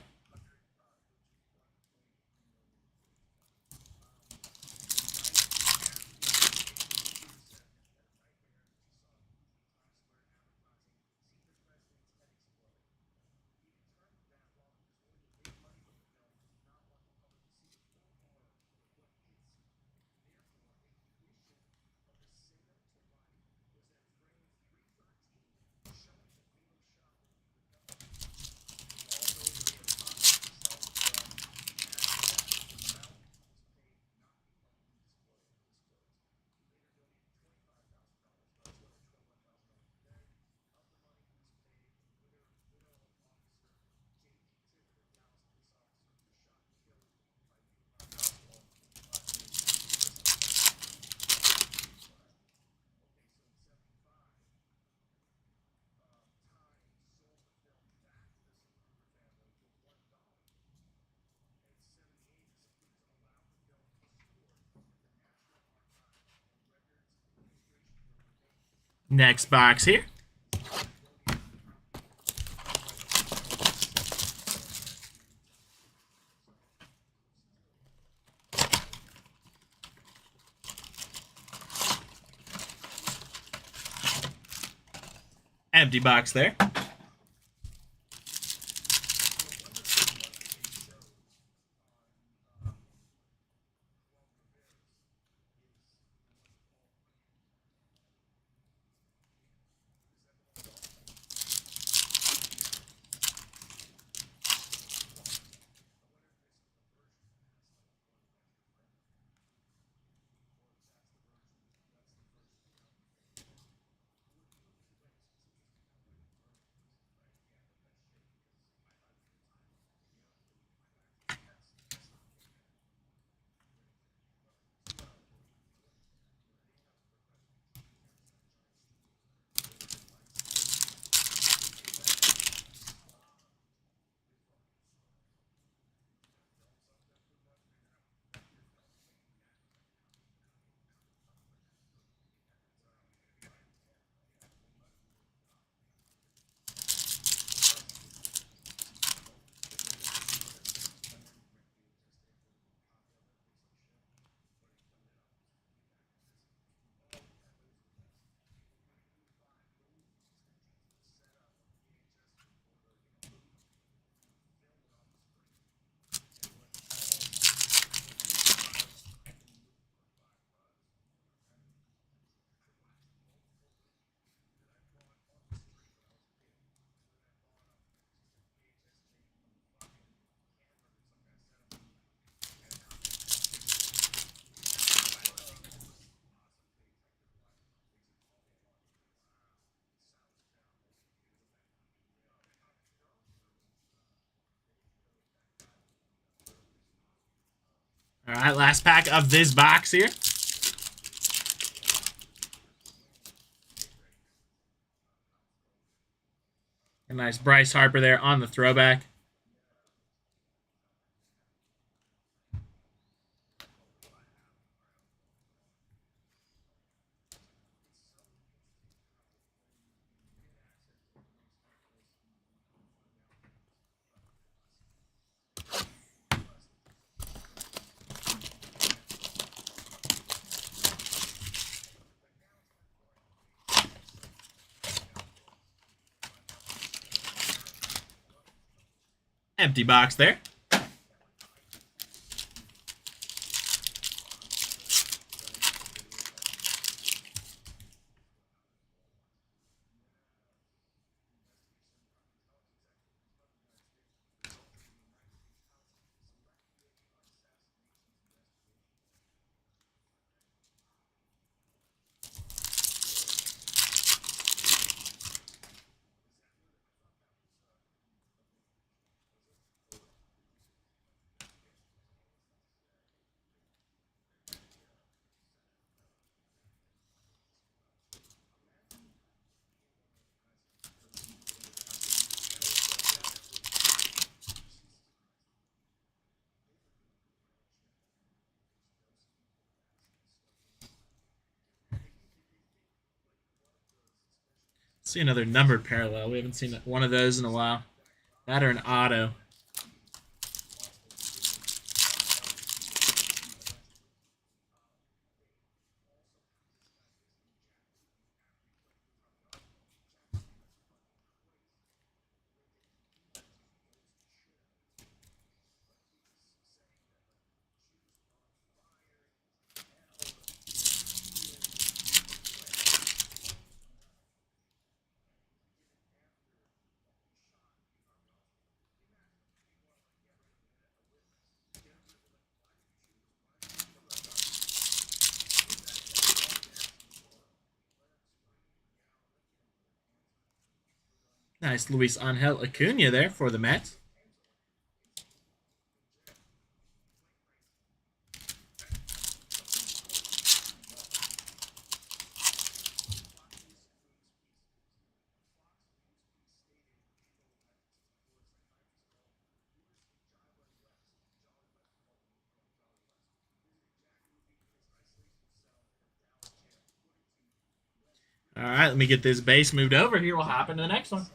Next box here. Empty box there. All right, last pack of this box here. A nice Bryce Harper there on the throwback. Empty box there. See another numbered parallel. We haven't seen one of those in a while. That or an auto. Nice Luis Angel Acuna there for the Mets. All right, let me get this base moved over here. We'll hop into the next one.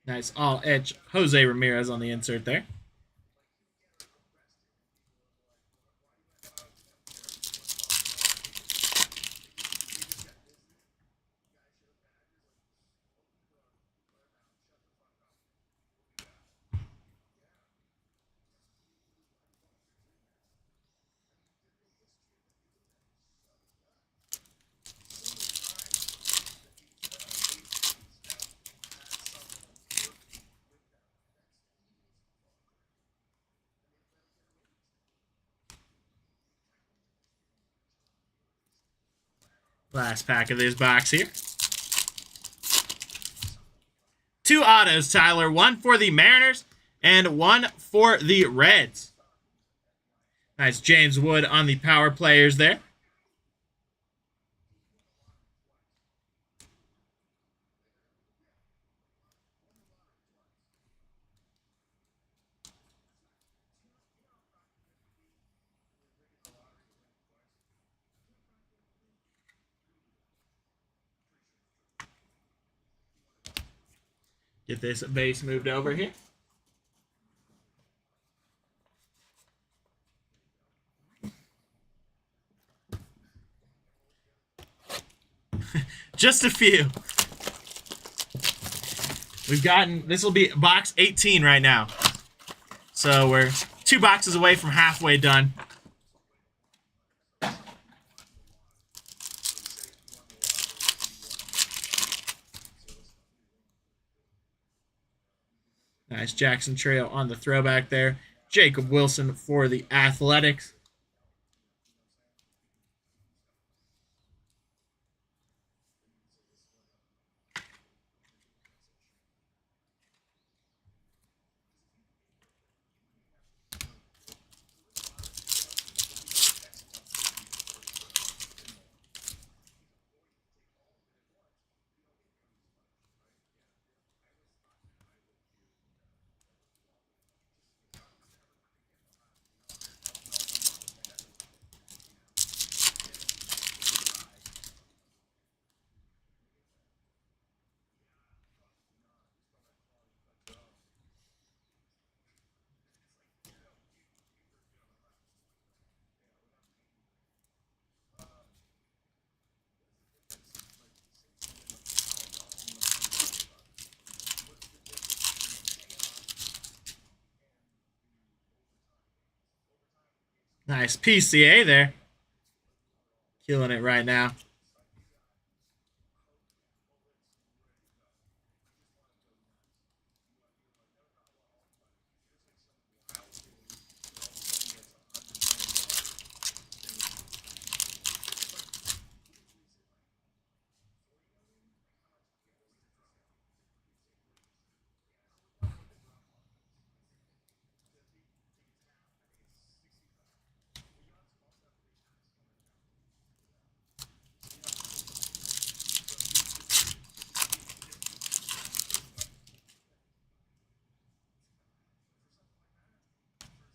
Nice all edge Jose Ramirez on the insert there. Last pack of this box here. 2 autos, Tyler. 1 for the Mariners and 1 for the Reds. Nice James Wood on the power players there. Get this base moved over here. Just a few. We've gotten, this will be box 18 right now. So we're 2 boxes away from halfway done. Nice Jackson Trail on the throwback there. Jacob Wilson for the Athletics. Nice PCA there. Killing it right now.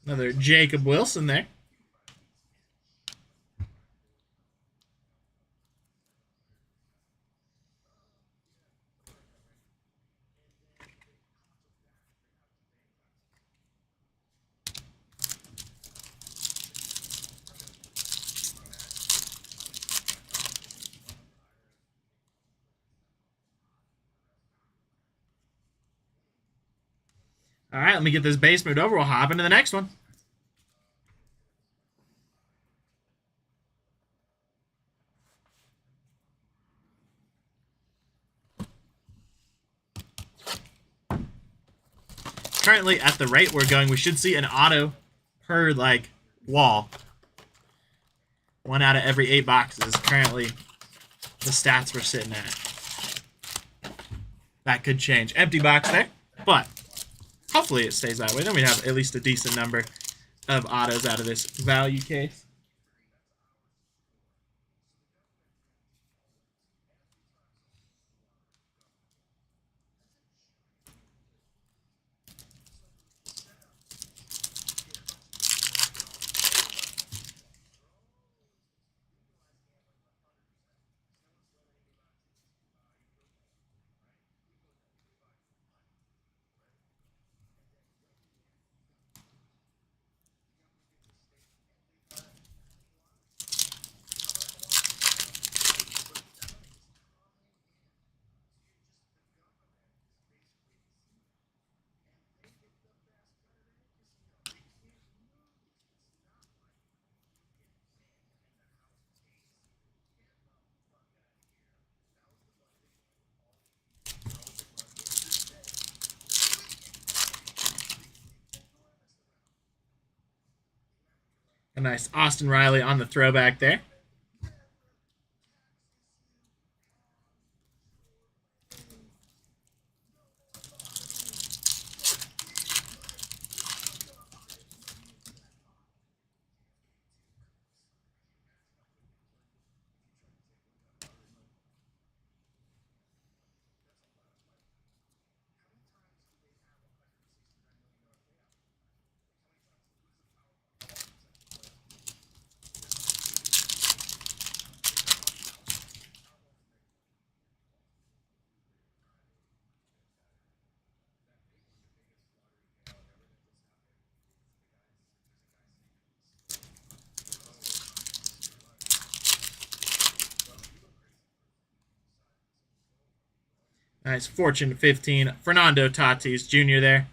Another Jacob Wilson there. All right, let me get this base moved over. We'll hop into the next one. Currently, at the rate we're going, we should see an auto per, like, wall. 1 out of every 8 boxes is currently the stats we're sitting at. That could change. Empty box there, but hopefully it stays that way. Then we have at least a decent number of autos out of this value case. A nice Austin Riley on the throwback there. Nice Fortune 15. Fernando Tatis Jr. there.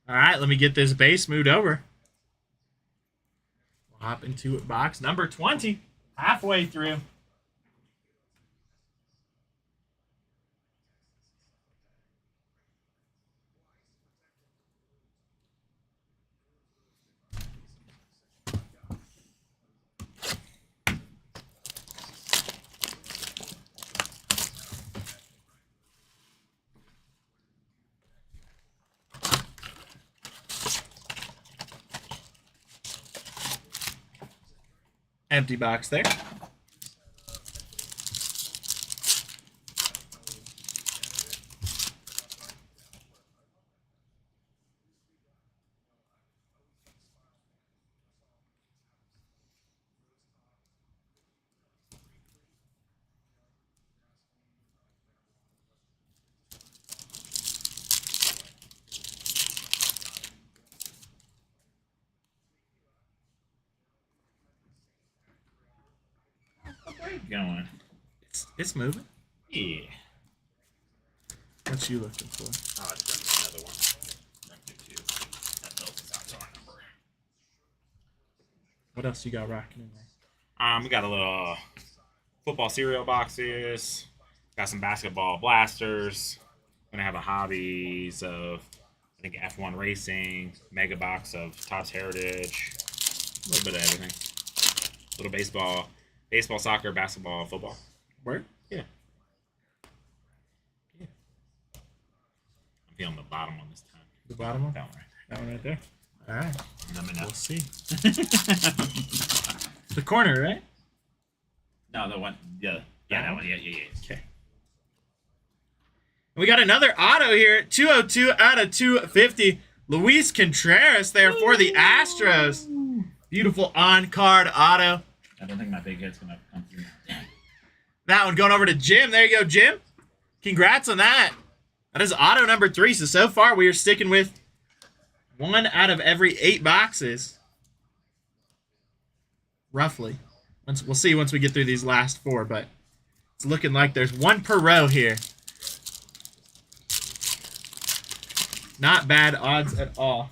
All right, let me get this base moved over. We'll hop into box number 20. Halfway through. Empty box there. Keep going. It's moving. Yeah. What you looking for? Oh, it's done another one. Done two. That fills us out to our number. What else you got rocking in there? We got a little football cereal boxes. Got some basketball blasters. Gonna have a hobbies of, I think, F1 racing. Mega box of Topps Heritage. A little bit of everything. A little baseball, soccer, basketball, football. Word? Yeah. I'm feeling the bottom one this time. The bottom one? That one right That one right there. All right. there. Let me know. We'll see. The corner, right? No, the one. Yeah, that one. Yeah. Okay. We got another auto here. 202 out of 250. Luis Contreras there for the Astros. Beautiful on-card auto. I don't think my big hit's gonna come through. That one going over to Jim. There you go, Jim. Congrats on that. That is auto number 3. So far we are sticking with 1 out of every 8 boxes. Roughly. We'll see once we get through these last 4, but it's looking like there's 1 per row here. Not bad odds at all.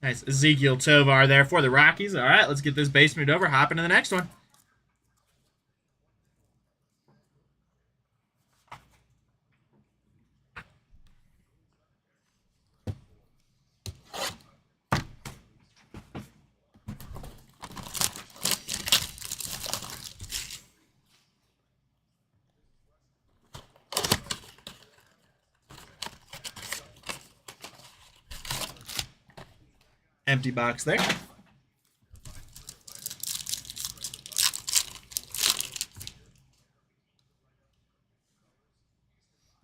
Nice Ezekiel Tovar there for the Rockies. All right, let's get this base moved over. Hop into the next one. Empty box there.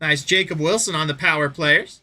Nice Jacob Wilson on the power players.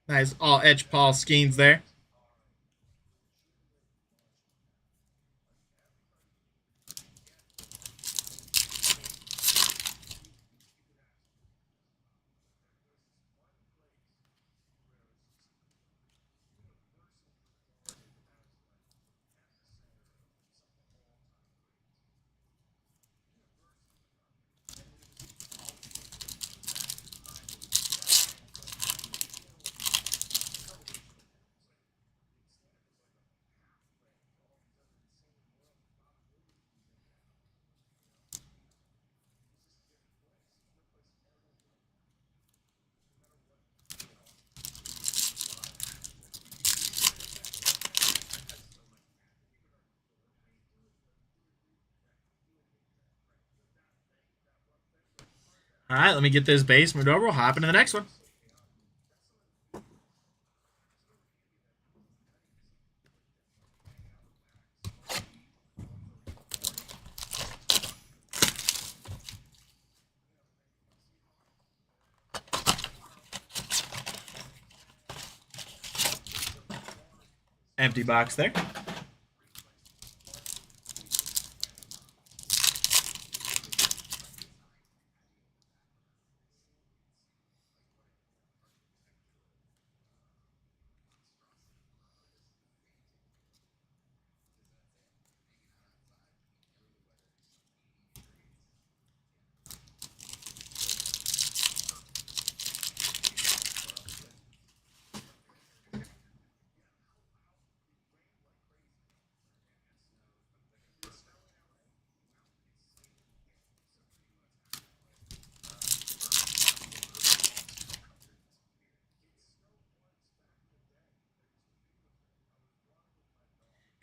Nice all edge Paul Skeens there. All right, let me get this base moved over. We'll hop into the next one. Empty box there.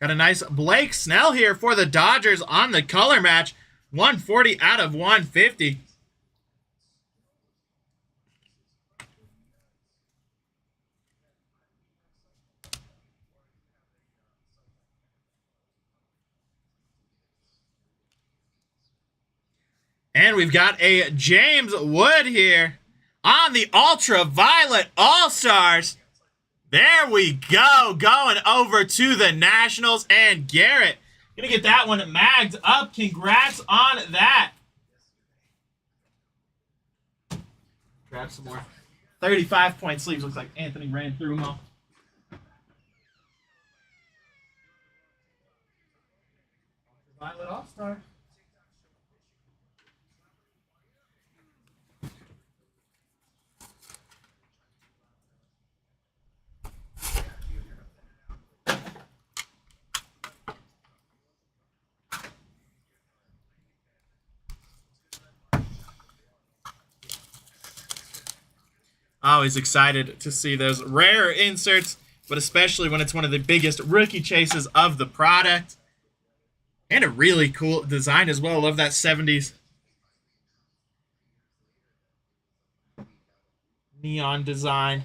Got a nice Blake Snell here for the Dodgers on the color match. 140 out of 150. And we've got a James Wood here on the Ultraviolet All-Stars. There we go. Going over to the Nationals. And Garrett, gonna get that one magged up. Congrats on that. Grab some more 35-point sleeves. Looks like Anthony ran through them all. Ultraviolet All-Star. Always excited to see those rare inserts, but especially when it's one of the biggest rookie chases of the product. And a really cool design as well. Love that 70s neon design.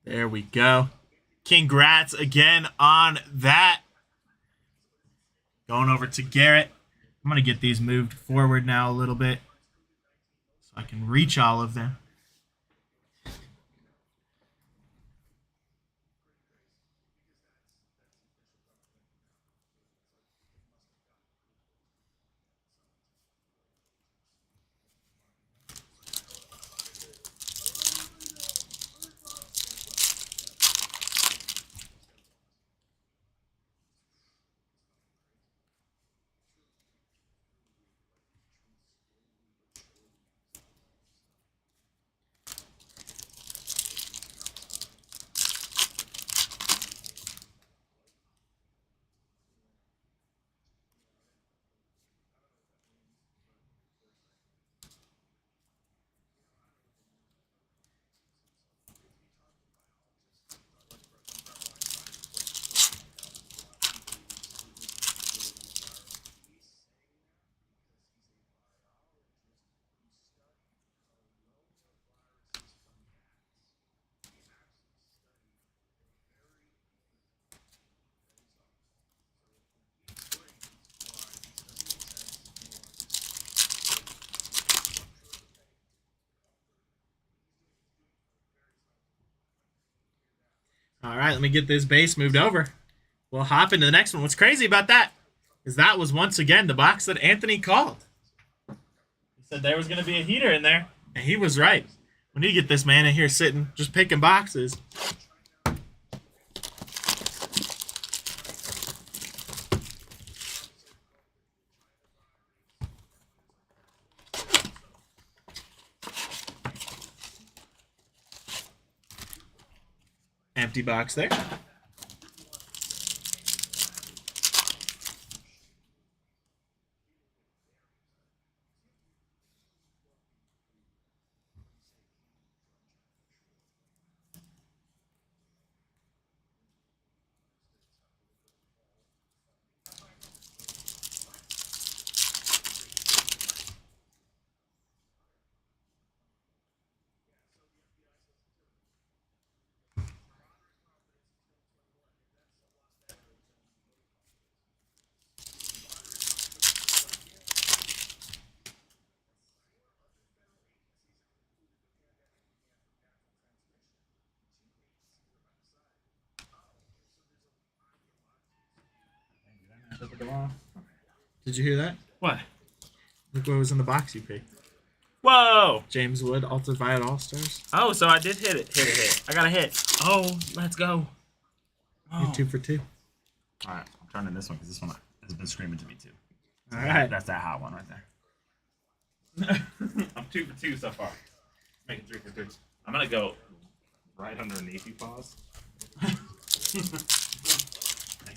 There we go. Congrats again on that. Going over to Garrett. I'm going to get these moved forward now a little bit so I can reach all of them. All right, let me get this base moved over. We'll hop into the next one. What's crazy about that is that was once again the box that Anthony called. He said there was going to be a heater in there, and he was right. We need to get this man in here sitting, just picking boxes. Empty box there. Did you hear that? What? Look what was in the box you picked. Whoa! James Wood, Ultraviolet All-Stars. Oh, so I did hit it. I got a hit. Oh, let's go. You're 2 for 2. All right, I'm turning this one because this one has been screaming to me too. All right. That's that hot one right there. I'm 2 for 2 so far. Make it 3 for 3. I'm gonna go right underneath you, pause. Thank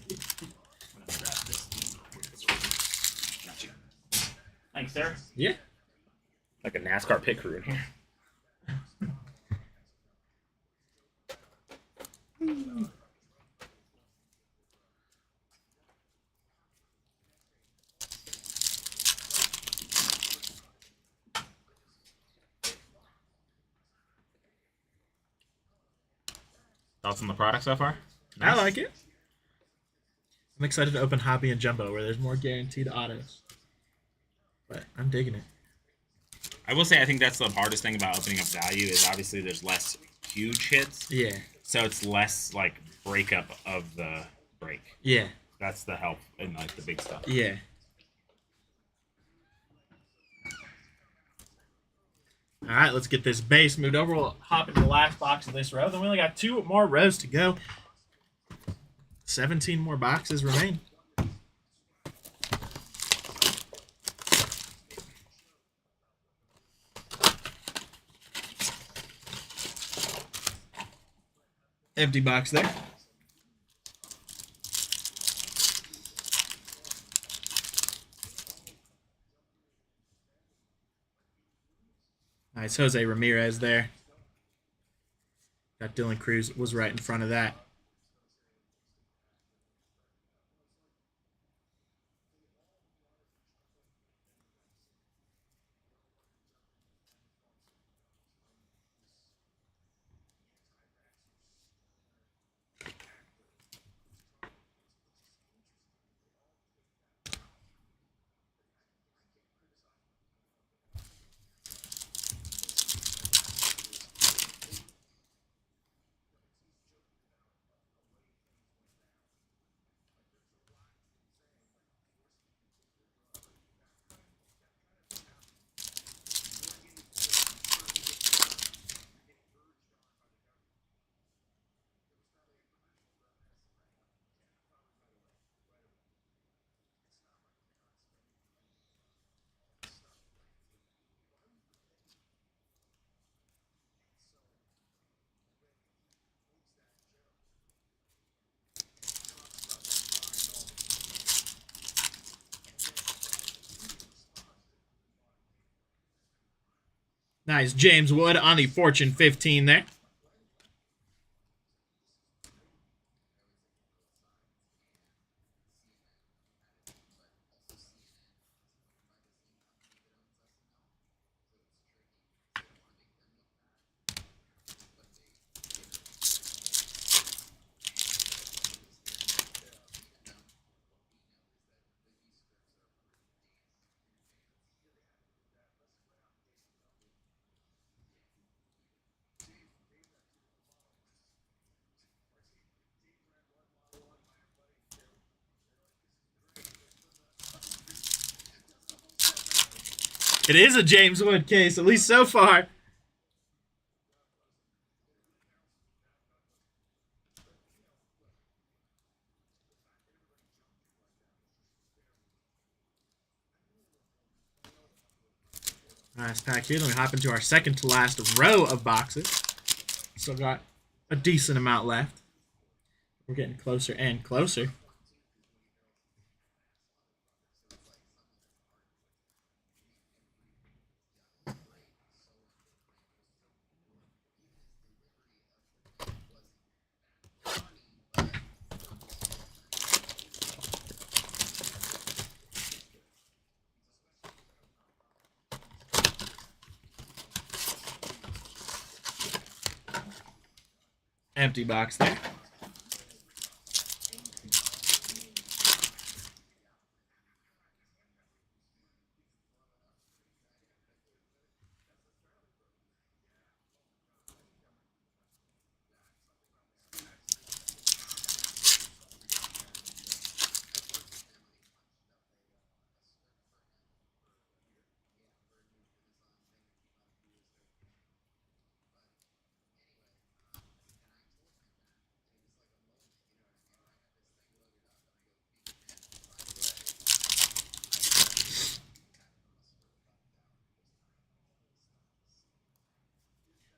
you. I'm gonna grab this. Got you. Thanks, sir. Yeah. Like a NASCAR pit crew in here. Thoughts on the product so far? I like it. I'm excited to open Hobby and Jumbo where there's more guaranteed autos. But I'm digging it. I will say I think that's the hardest thing about opening up value is obviously there's less huge hits. Yeah. So it's less like breakup of the break. Yeah. That's the help in like the big stuff. Yeah. All right, let's get this base moved over. We'll hop into the last box of this row. Then we only got 2 more rows to go. 17 more boxes remain. Empty box there. Nice, Jose Ramirez there. Got Dylan Cruz was right in front of that. Nice, James Wood on the Fortune 15 there. It is a James Wood case, at least so far. Nice pack here. Then we hop into our second to last row of boxes. Still got a decent amount left. We're getting closer and closer. Empty box there.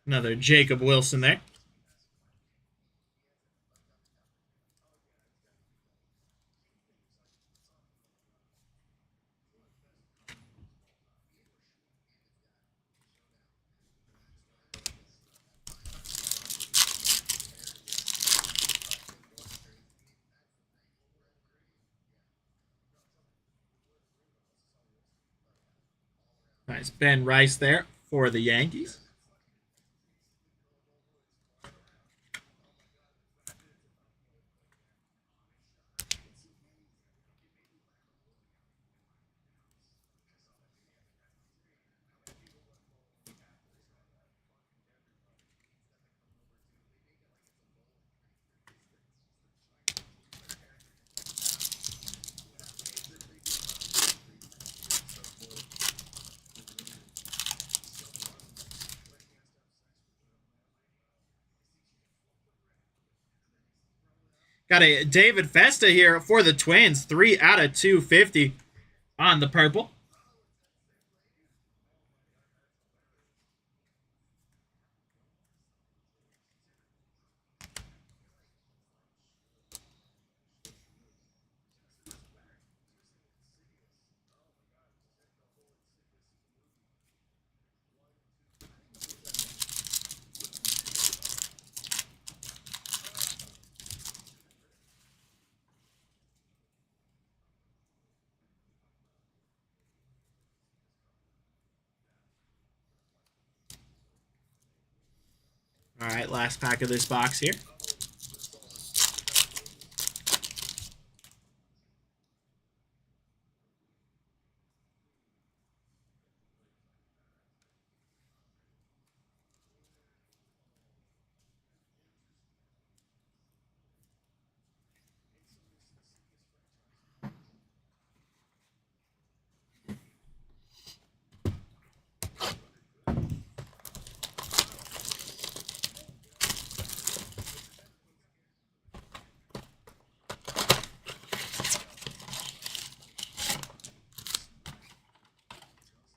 Another Jacob Wilson there. Nice Ben Rice there for the Yankees. Got a David Festa here for the Twins. 3 out of 250 on the purple. All right, last pack of this box here.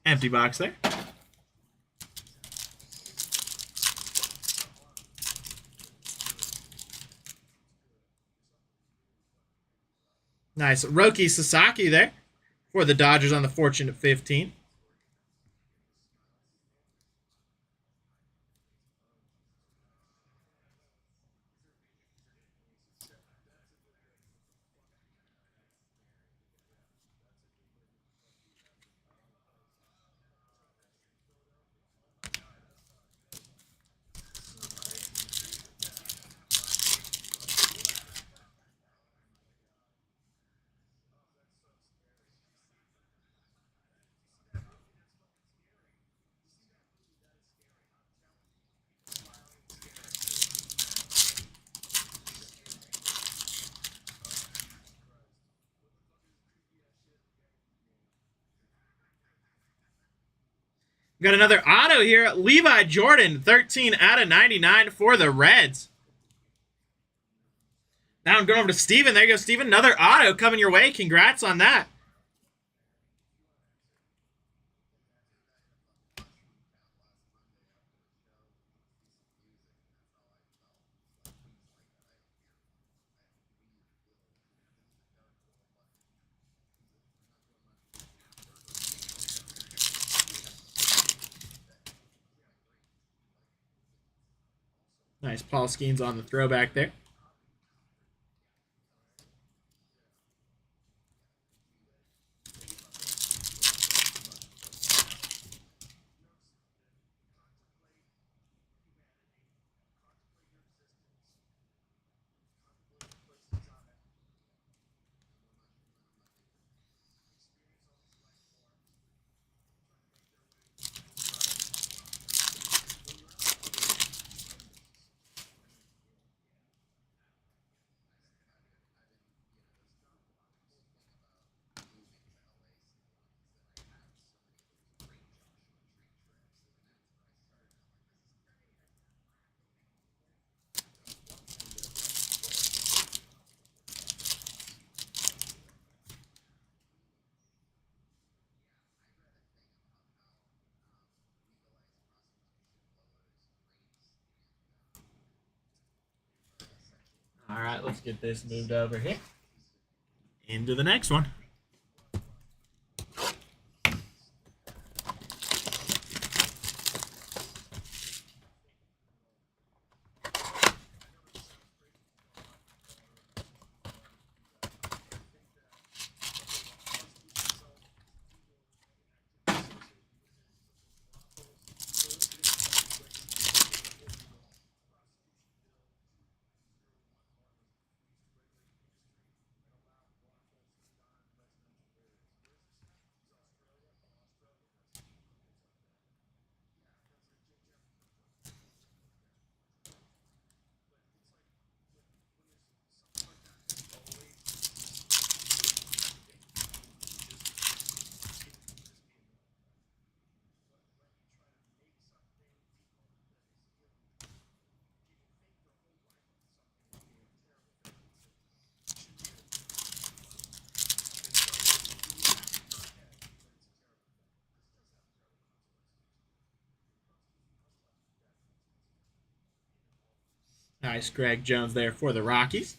Empty box there. Nice. Roki Sasaki there for the Dodgers on the fortunate 15. We got another auto here. Levi Jordan, 13 out of 99 for the Reds. Now I'm going over to Steven. There you go, Steven. Another auto coming your way. Congrats on that. Nice. Paul Skeens on the throwback there. All right, let's get this moved over here. Into the next one. Nice Greg Jones there for the Rockies.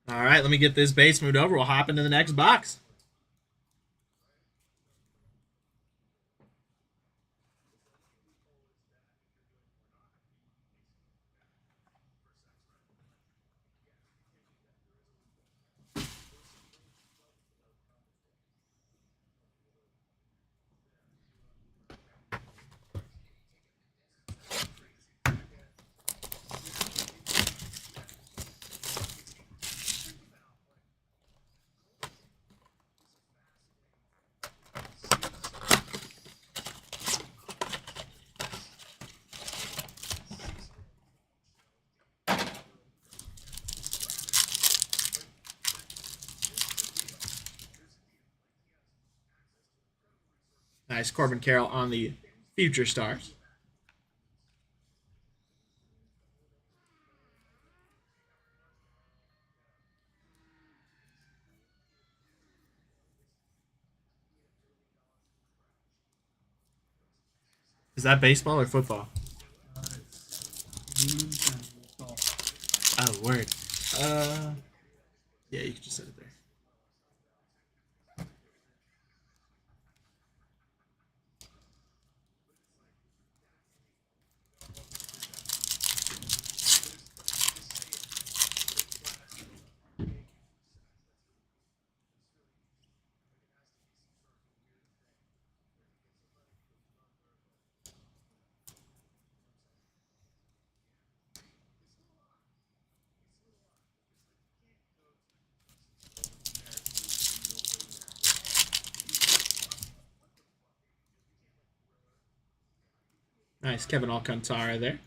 All right, let me get this base moved over. We'll hop into the next box. Nice Corbin Carroll on the Future Stars. Is that baseball or football? Oh, word. Yeah, you can just set it there. Nice Kevin Alcantara there.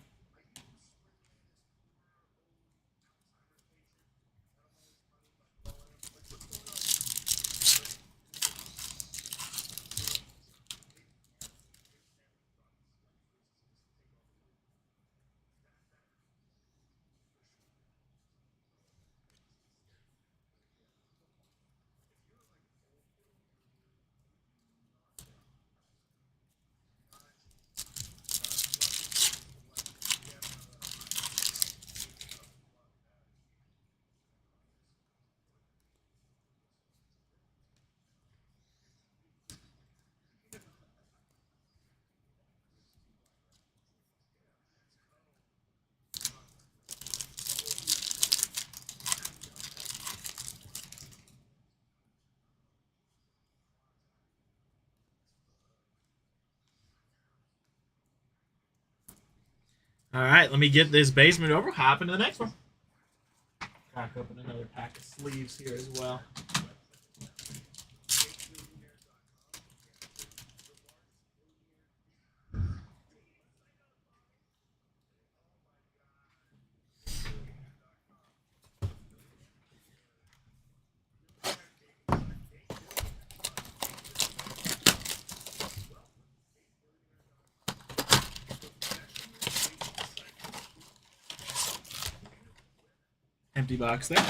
All right, let me get this basement over. Hop into the next one. Crack open another pack of sleeves here as well. Empty box there.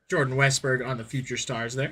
Jordan Westberg on the Future Stars there.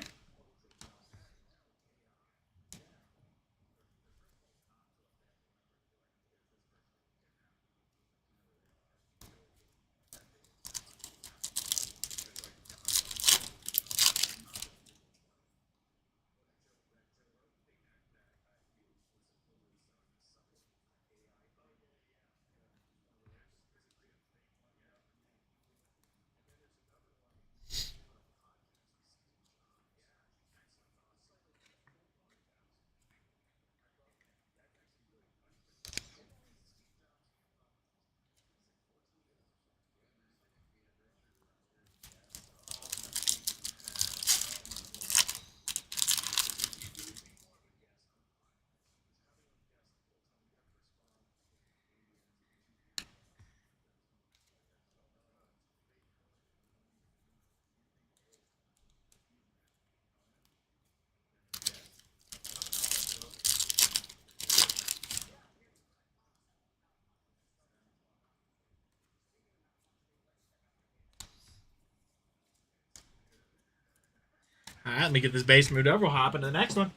All right, let me get this base moved over. We'll hop into the next one.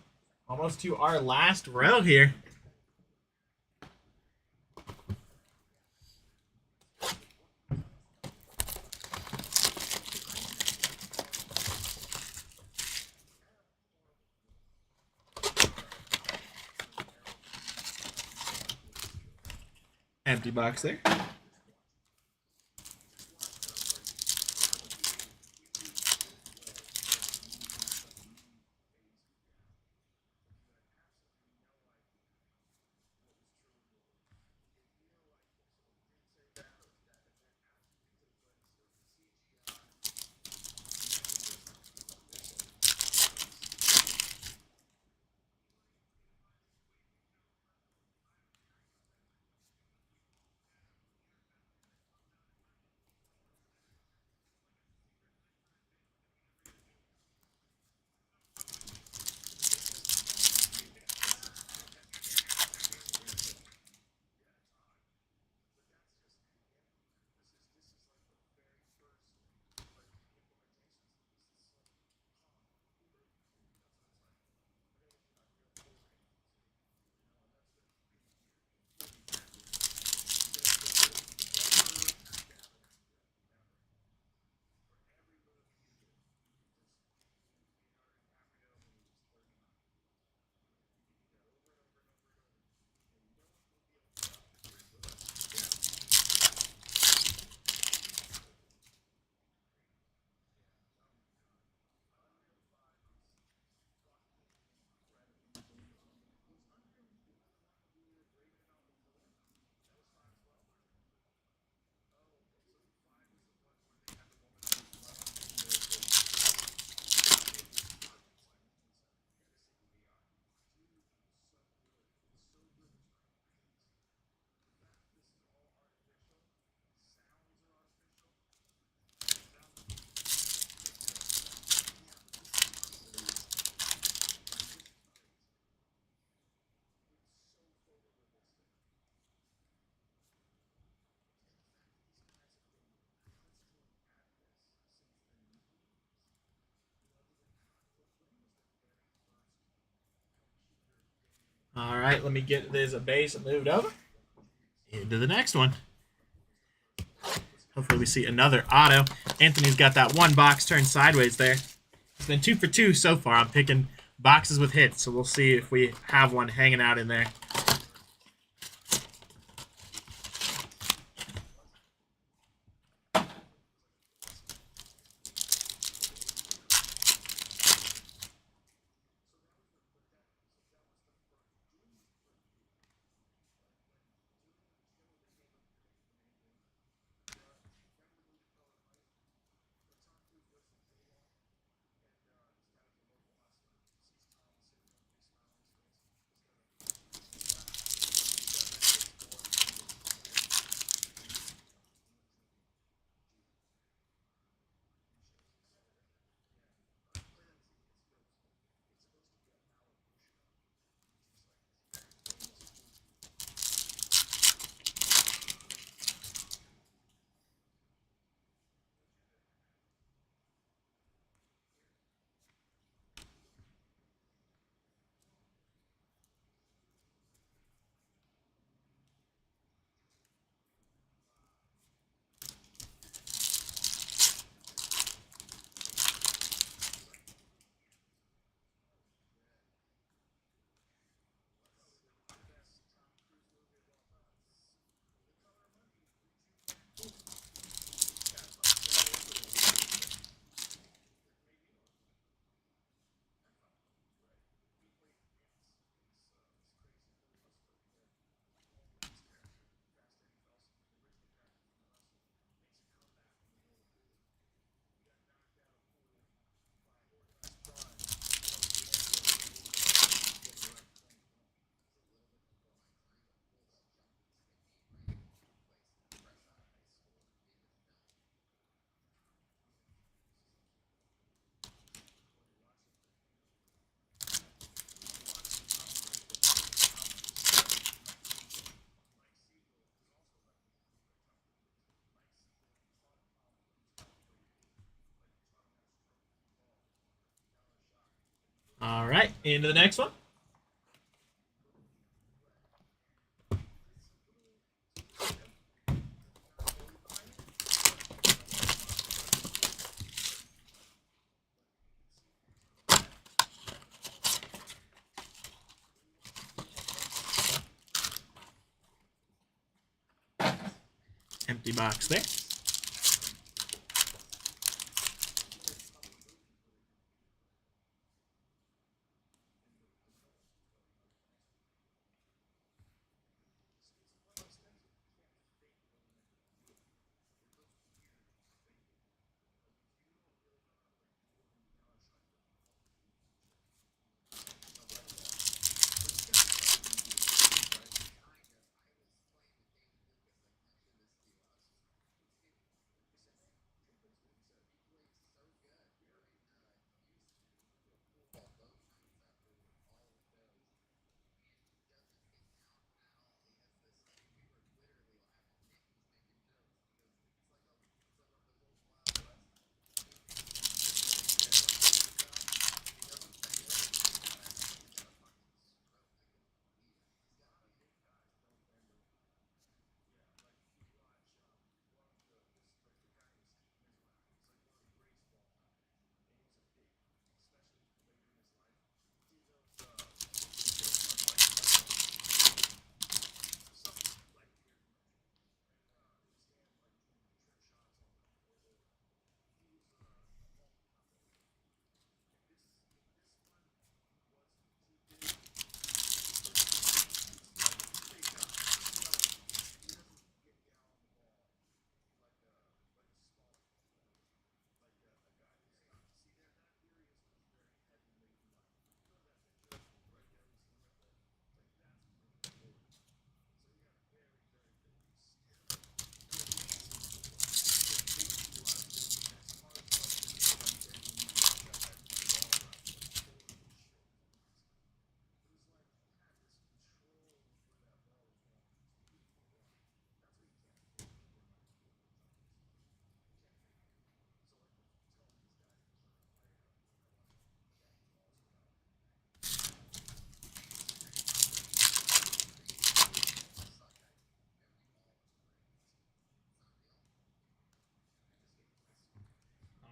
Almost to our last row here. Empty box there. All right, let me get this a base and moved over. Into the next one. Hopefully we see another auto. Anthony's got that one box turned sideways there. It's been 2 for 2 so far. I'm picking boxes with hits, so we'll see if we have one hanging out in there. All right, into the next one. Empty box there.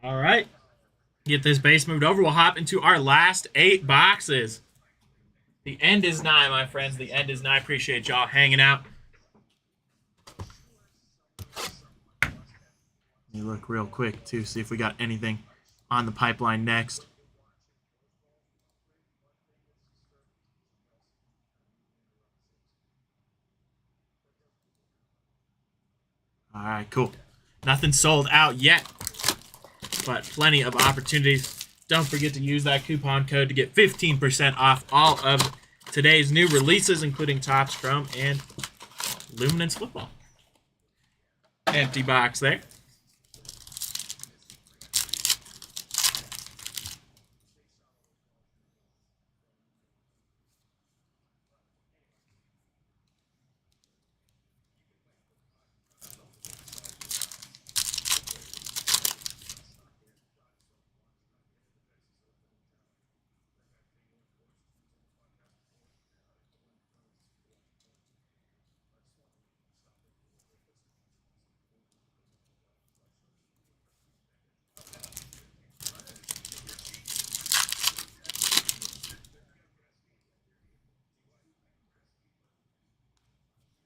All right. Get this base moved over. We'll hop into our last 8 boxes. The end is nigh, my friends. The end is nigh. Appreciate y'all hanging out. Let me look real quick, too, see if we got anything on the pipeline next. All right, cool. Nothing sold out yet, but plenty of opportunities. Don't forget to use that coupon code to get 15% off all of today's new releases, including Topps Chrome and Luminance Football. Empty box there.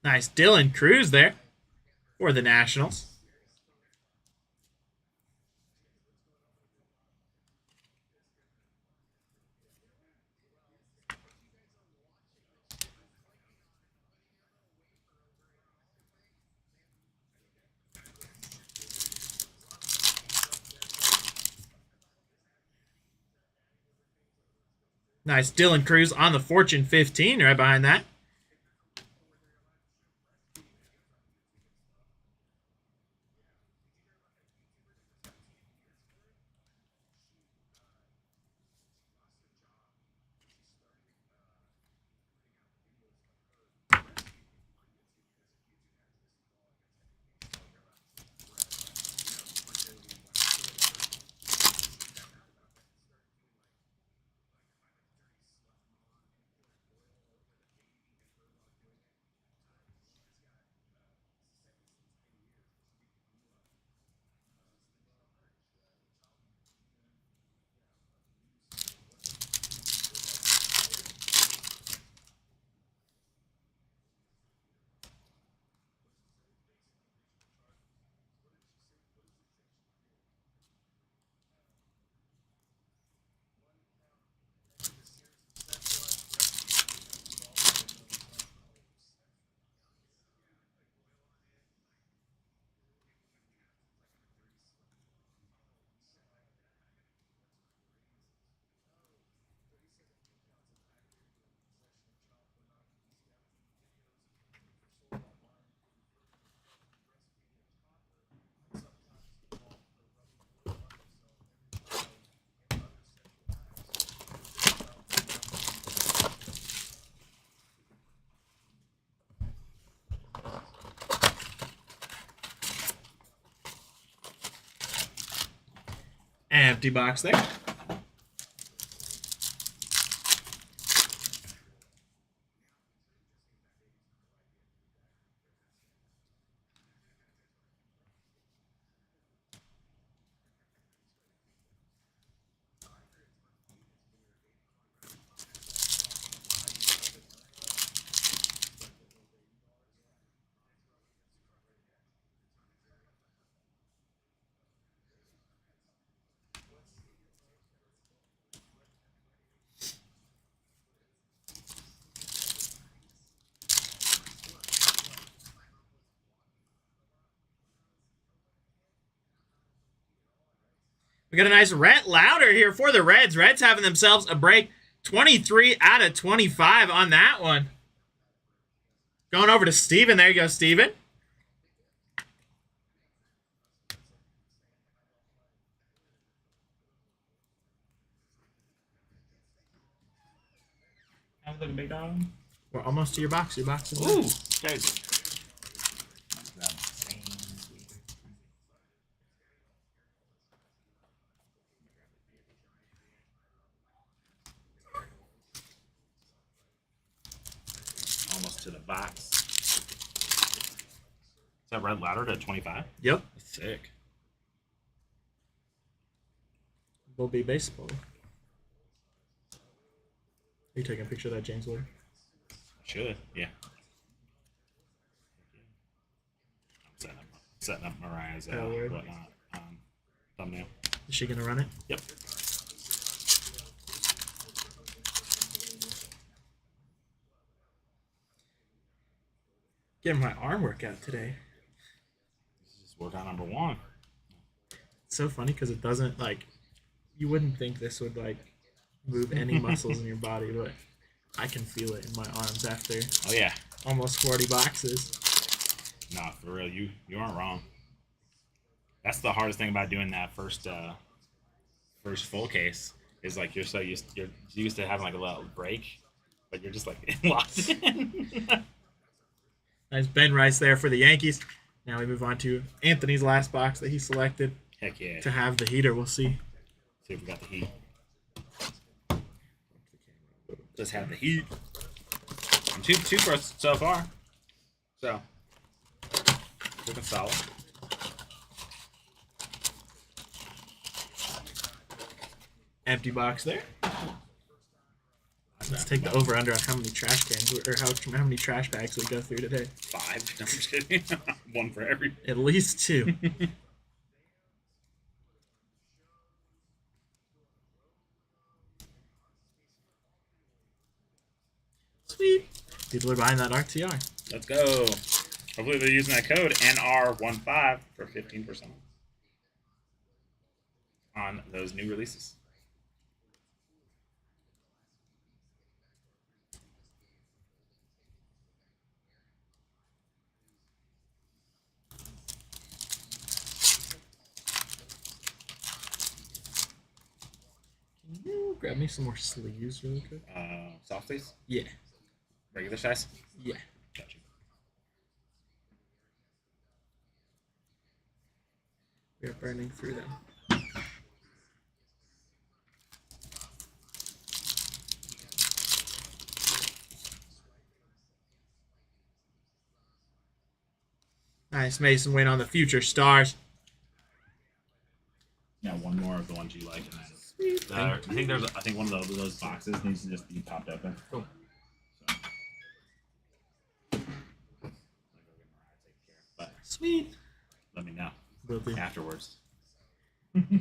Nice Dylan Cruz there for the Nationals. Nice Dylan Cruz on the Fortune 15 right behind that. Empty box there. We got a nice Rhett Lauder here for the Reds. Reds having themselves a break. 23 out of 25 on that one. Going over to Steven. There you go, Steven. How's it looking, big dog? We're almost to your box. Your box is Ooh, done. guys. Almost to the box. Is that red ladder to 25? Yep. Sick. will be baseball. Are you taking a picture of that James Wood? Should, yeah. I'm setting up Mariah's word. whatnot thumbnail. Is she gonna run it? Yep. Getting my arm workout today. This is workout number 1. It's so funny because it doesn't like. You wouldn't think this would like move any muscles in your body, but I can feel it in my arms after Oh yeah. almost 40 boxes. Nah, for real, you aren't wrong. That's the hardest thing about doing that first full case is like you're used to having like a little break, but you're just like locked in. Nice Ben Rice there for the Yankees. Now we move on to Anthony's last box that he selected Heck yeah. to have the heater. We'll see. See if we got the heat. Just have the heat. And two for us so far. So looking solid. Empty box there. Let's take the over under on how many trash cans or how many trash bags we go through today. 5. No, I'm just kidding. 1 for every. At least 2. Sweet. People are buying that RTR. Let's go. Hopefully they're using that code NR15 for 15% on those new releases. Can you grab me some more sleeves really quick? Softies? Yeah. Regular size? Yeah. Gotcha. We are burning through them. Nice Mason win on the future stars. Yeah, one more of the ones you like, and then Thank I think one of those boxes needs to just be popped open. Cool. So. But Sweet. let me know Will do. afterwards.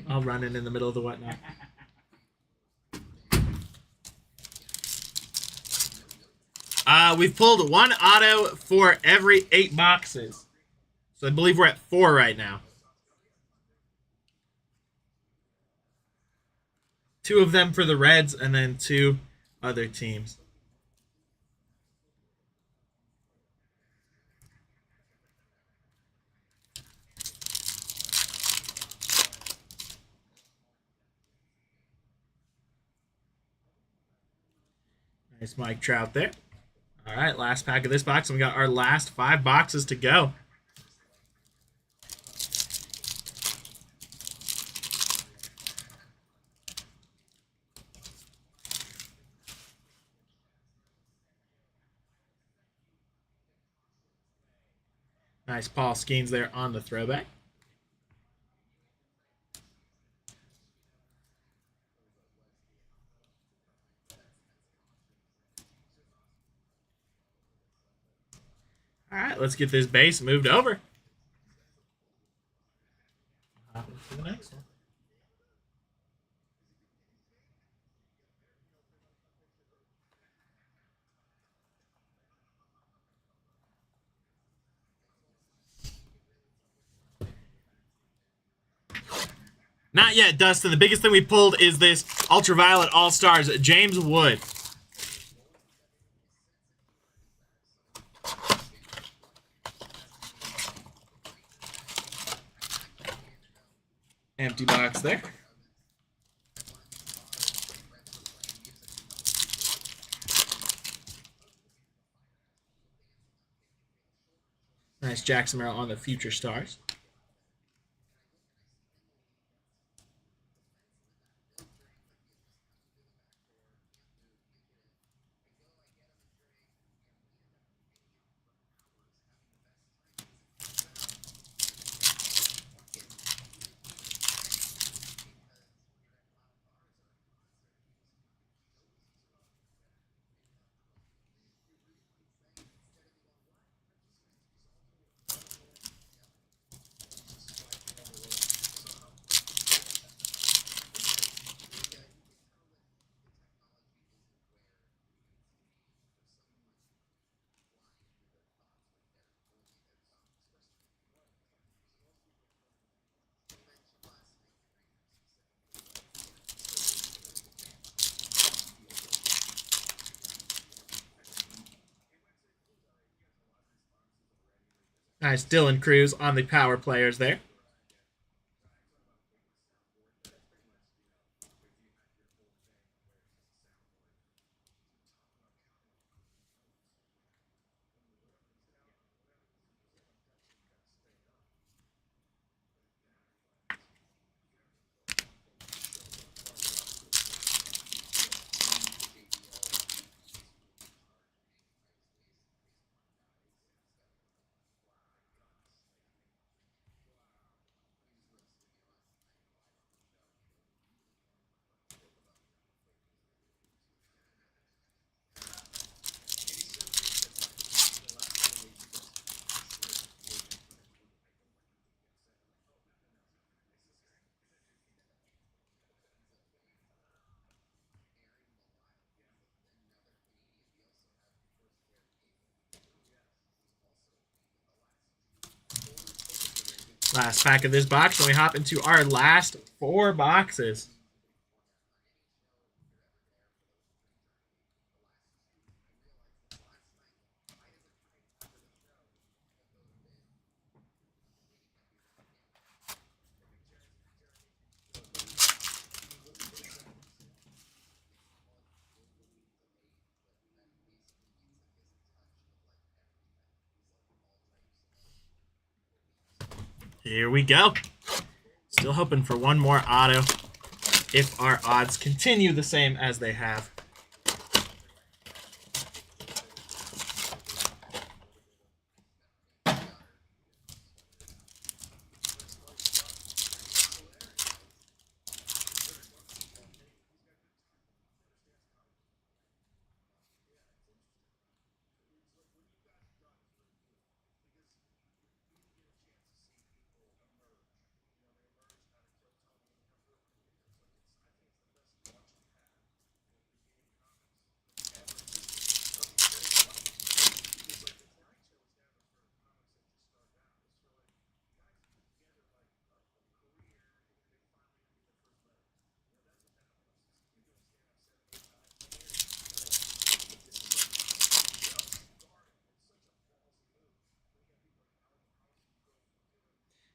I'll run in the middle of the whatnot. We've pulled 1 auto for every 8 boxes. So I believe we're at 4 right now. 2 of them for the Reds and then 2 other teams. Nice Mike Trout there. All right, last pack of this box, and we got our last 5 boxes to go. Nice Paul Skeens there on the throwback. All right, let's get this base moved over. Hop into the next one. Not yet, Dustin. The biggest thing we pulled is this Ultraviolet All-Stars James Wood. Empty box there. Nice Jackson Merrill on the future stars. Nice Dylan Cruz on the power players there. Last pack of this box, and we hop into our last 4 boxes. Here we go. Still hoping for one more auto if our odds continue the same as they have.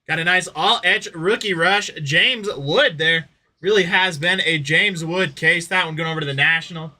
Got a nice all-edge rookie rush. James Wood there. Really has been a James Wood case. That one going over to the National.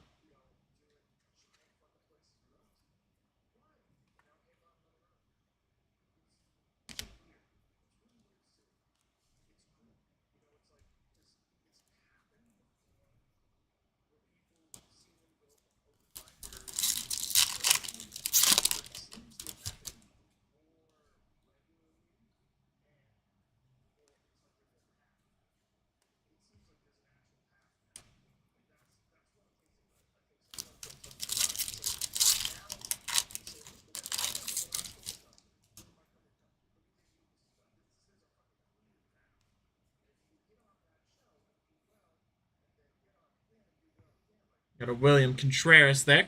Got a William Contreras there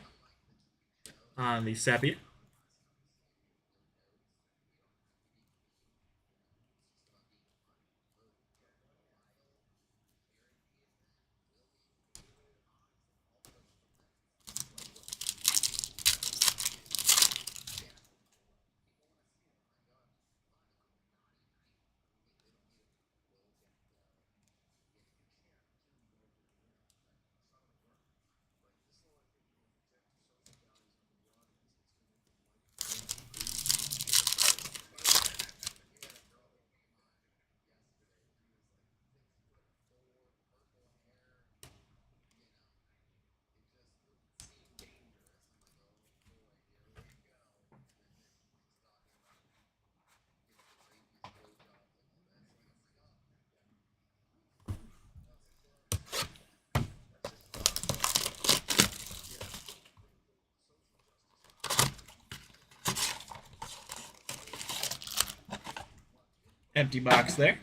on the Sepia. Empty box there.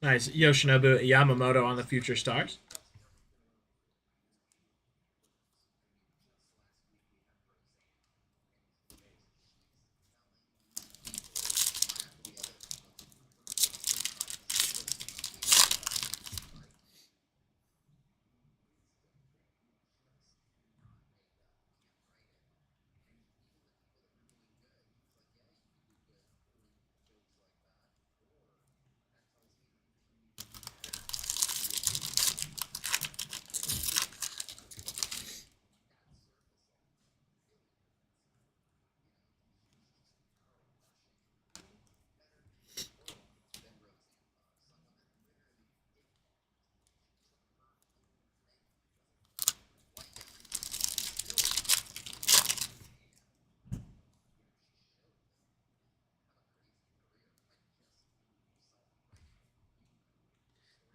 Nice. Yoshinobu Yamamoto on the Future Stars.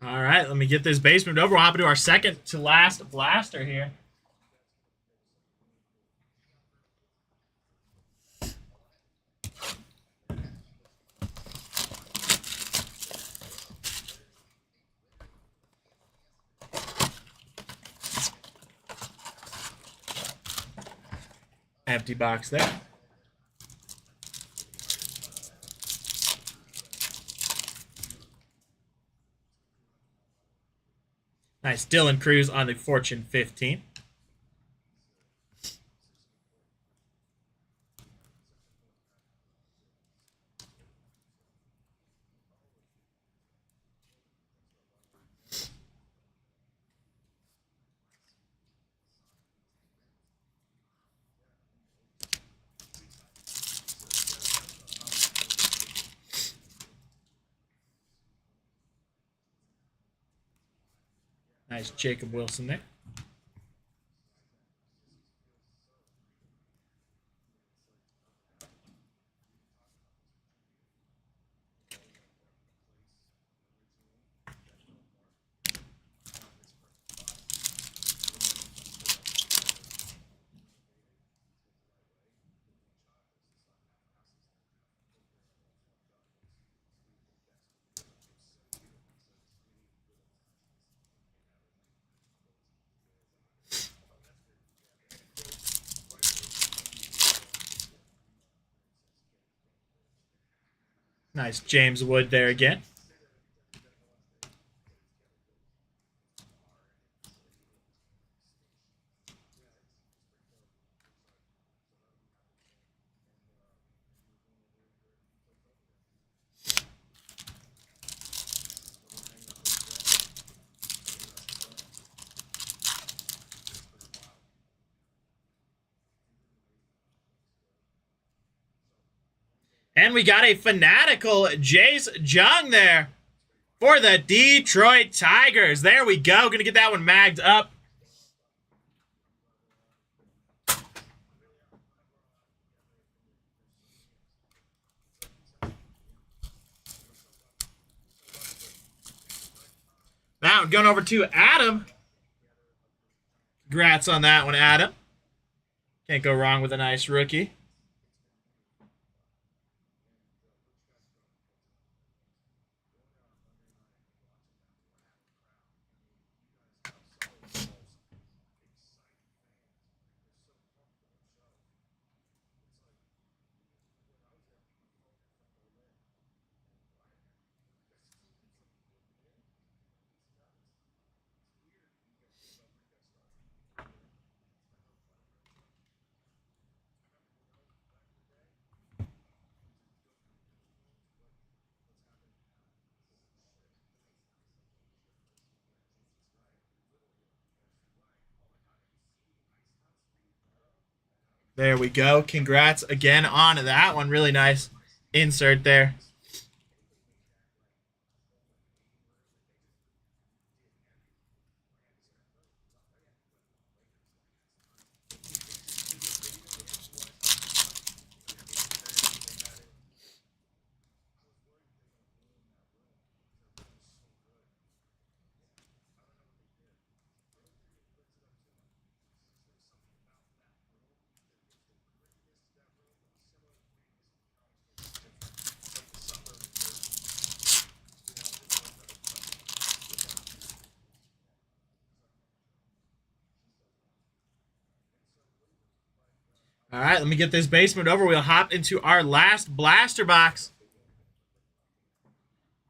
All right, let me get this base moved over. We'll hop into our second to last blaster here. Empty box there. Nice. Dylan Cruz on the Fortune 15. Nice Jacob Wilson there. Nice James Wood there again. And we got a fanatical Jace Jung there for the Detroit Tigers. There we go. Going to get that one magged up. That one going over to Adam. Congrats on that one, Adam. Can't go wrong with a nice rookie. There we go. Congrats again on that one. Really nice insert there. All right, let me get this basement over. We'll hop into our last blaster box.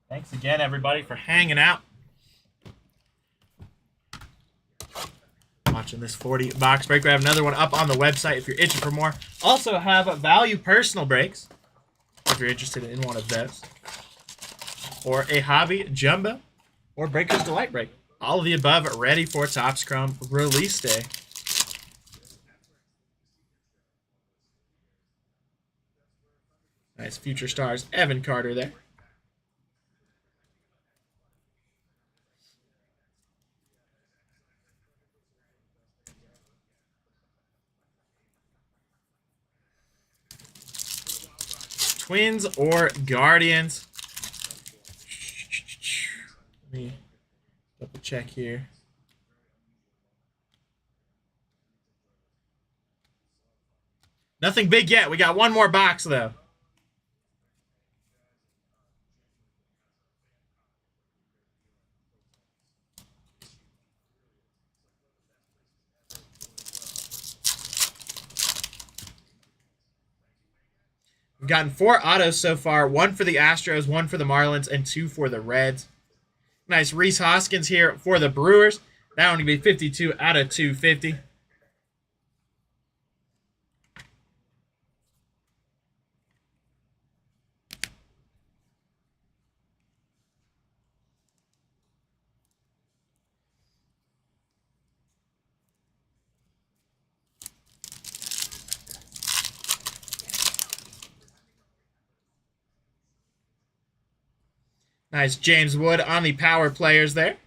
Thanks again, everybody, for hanging out. Watching this 40 box break. We have another one up on the website if you're itching for more. Also have value personal breaks if you're interested in one of those. Or a hobby jumbo or Breaker's Delight break. All of the above ready for Topps Chrome release day. Nice future stars Evan Carter there. Twins or Guardians? Let me double check here. Nothing big yet. We got one more box, though. We've gotten 4 autos so far. 1 for the Astros, 1 for the Marlins, and 2 for the Reds. Nice Rhys Hoskins here for the Brewers. That one going to be 52 out of 250. Nice James Wood on the power players there.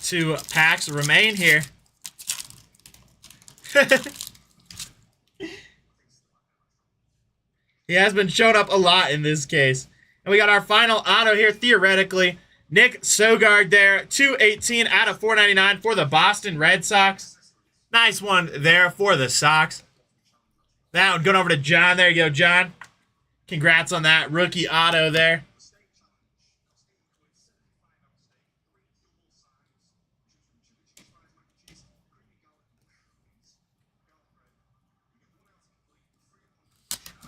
Two packs remain here. He has been shown up a lot in this case. And we got our final auto here, theoretically. Nick Sogard there, 218 out of 499 for the Boston Red Sox. Nice one there for the Sox. That one going over to John. There you go, John. Congrats on that rookie auto there.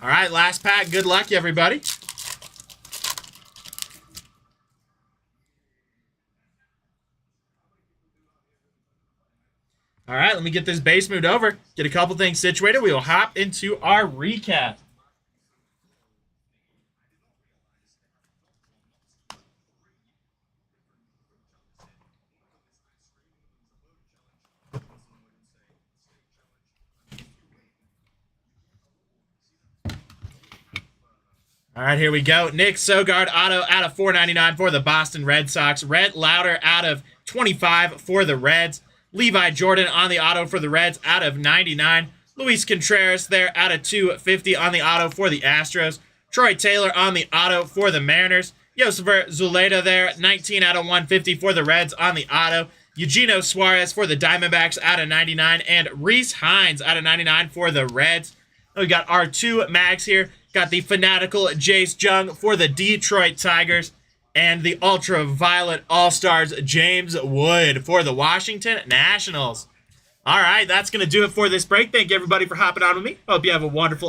All right, last pack. Good luck, everybody. All right, let me get this base moved over, get a couple things situated. We will hop into our recap. All right, here we go. Nick Sogard auto out of 499 for the Boston Red Sox. Rhett Lauder out of 25 for the Reds. Levi Jordan on the auto for the Reds out of 99. Luis Contreras there out of 250 on the auto for the Astros. Troy Taylor on the auto for the Mariners. Yosiver Zuleta there, 19 out of 150 for the Reds on the auto. Eugenio Suarez for the Diamondbacks out of 99. And Reese Hines out of 99 for the Reds. And we got our 2 mags here. Got the Fanatical Jace Jung for the Detroit Tigers. And the Ultraviolet All-Stars James Wood for the Washington Nationals. All right, that's going to do it for this break. Thank you, everybody, for hopping on with me. Hope you have a wonderful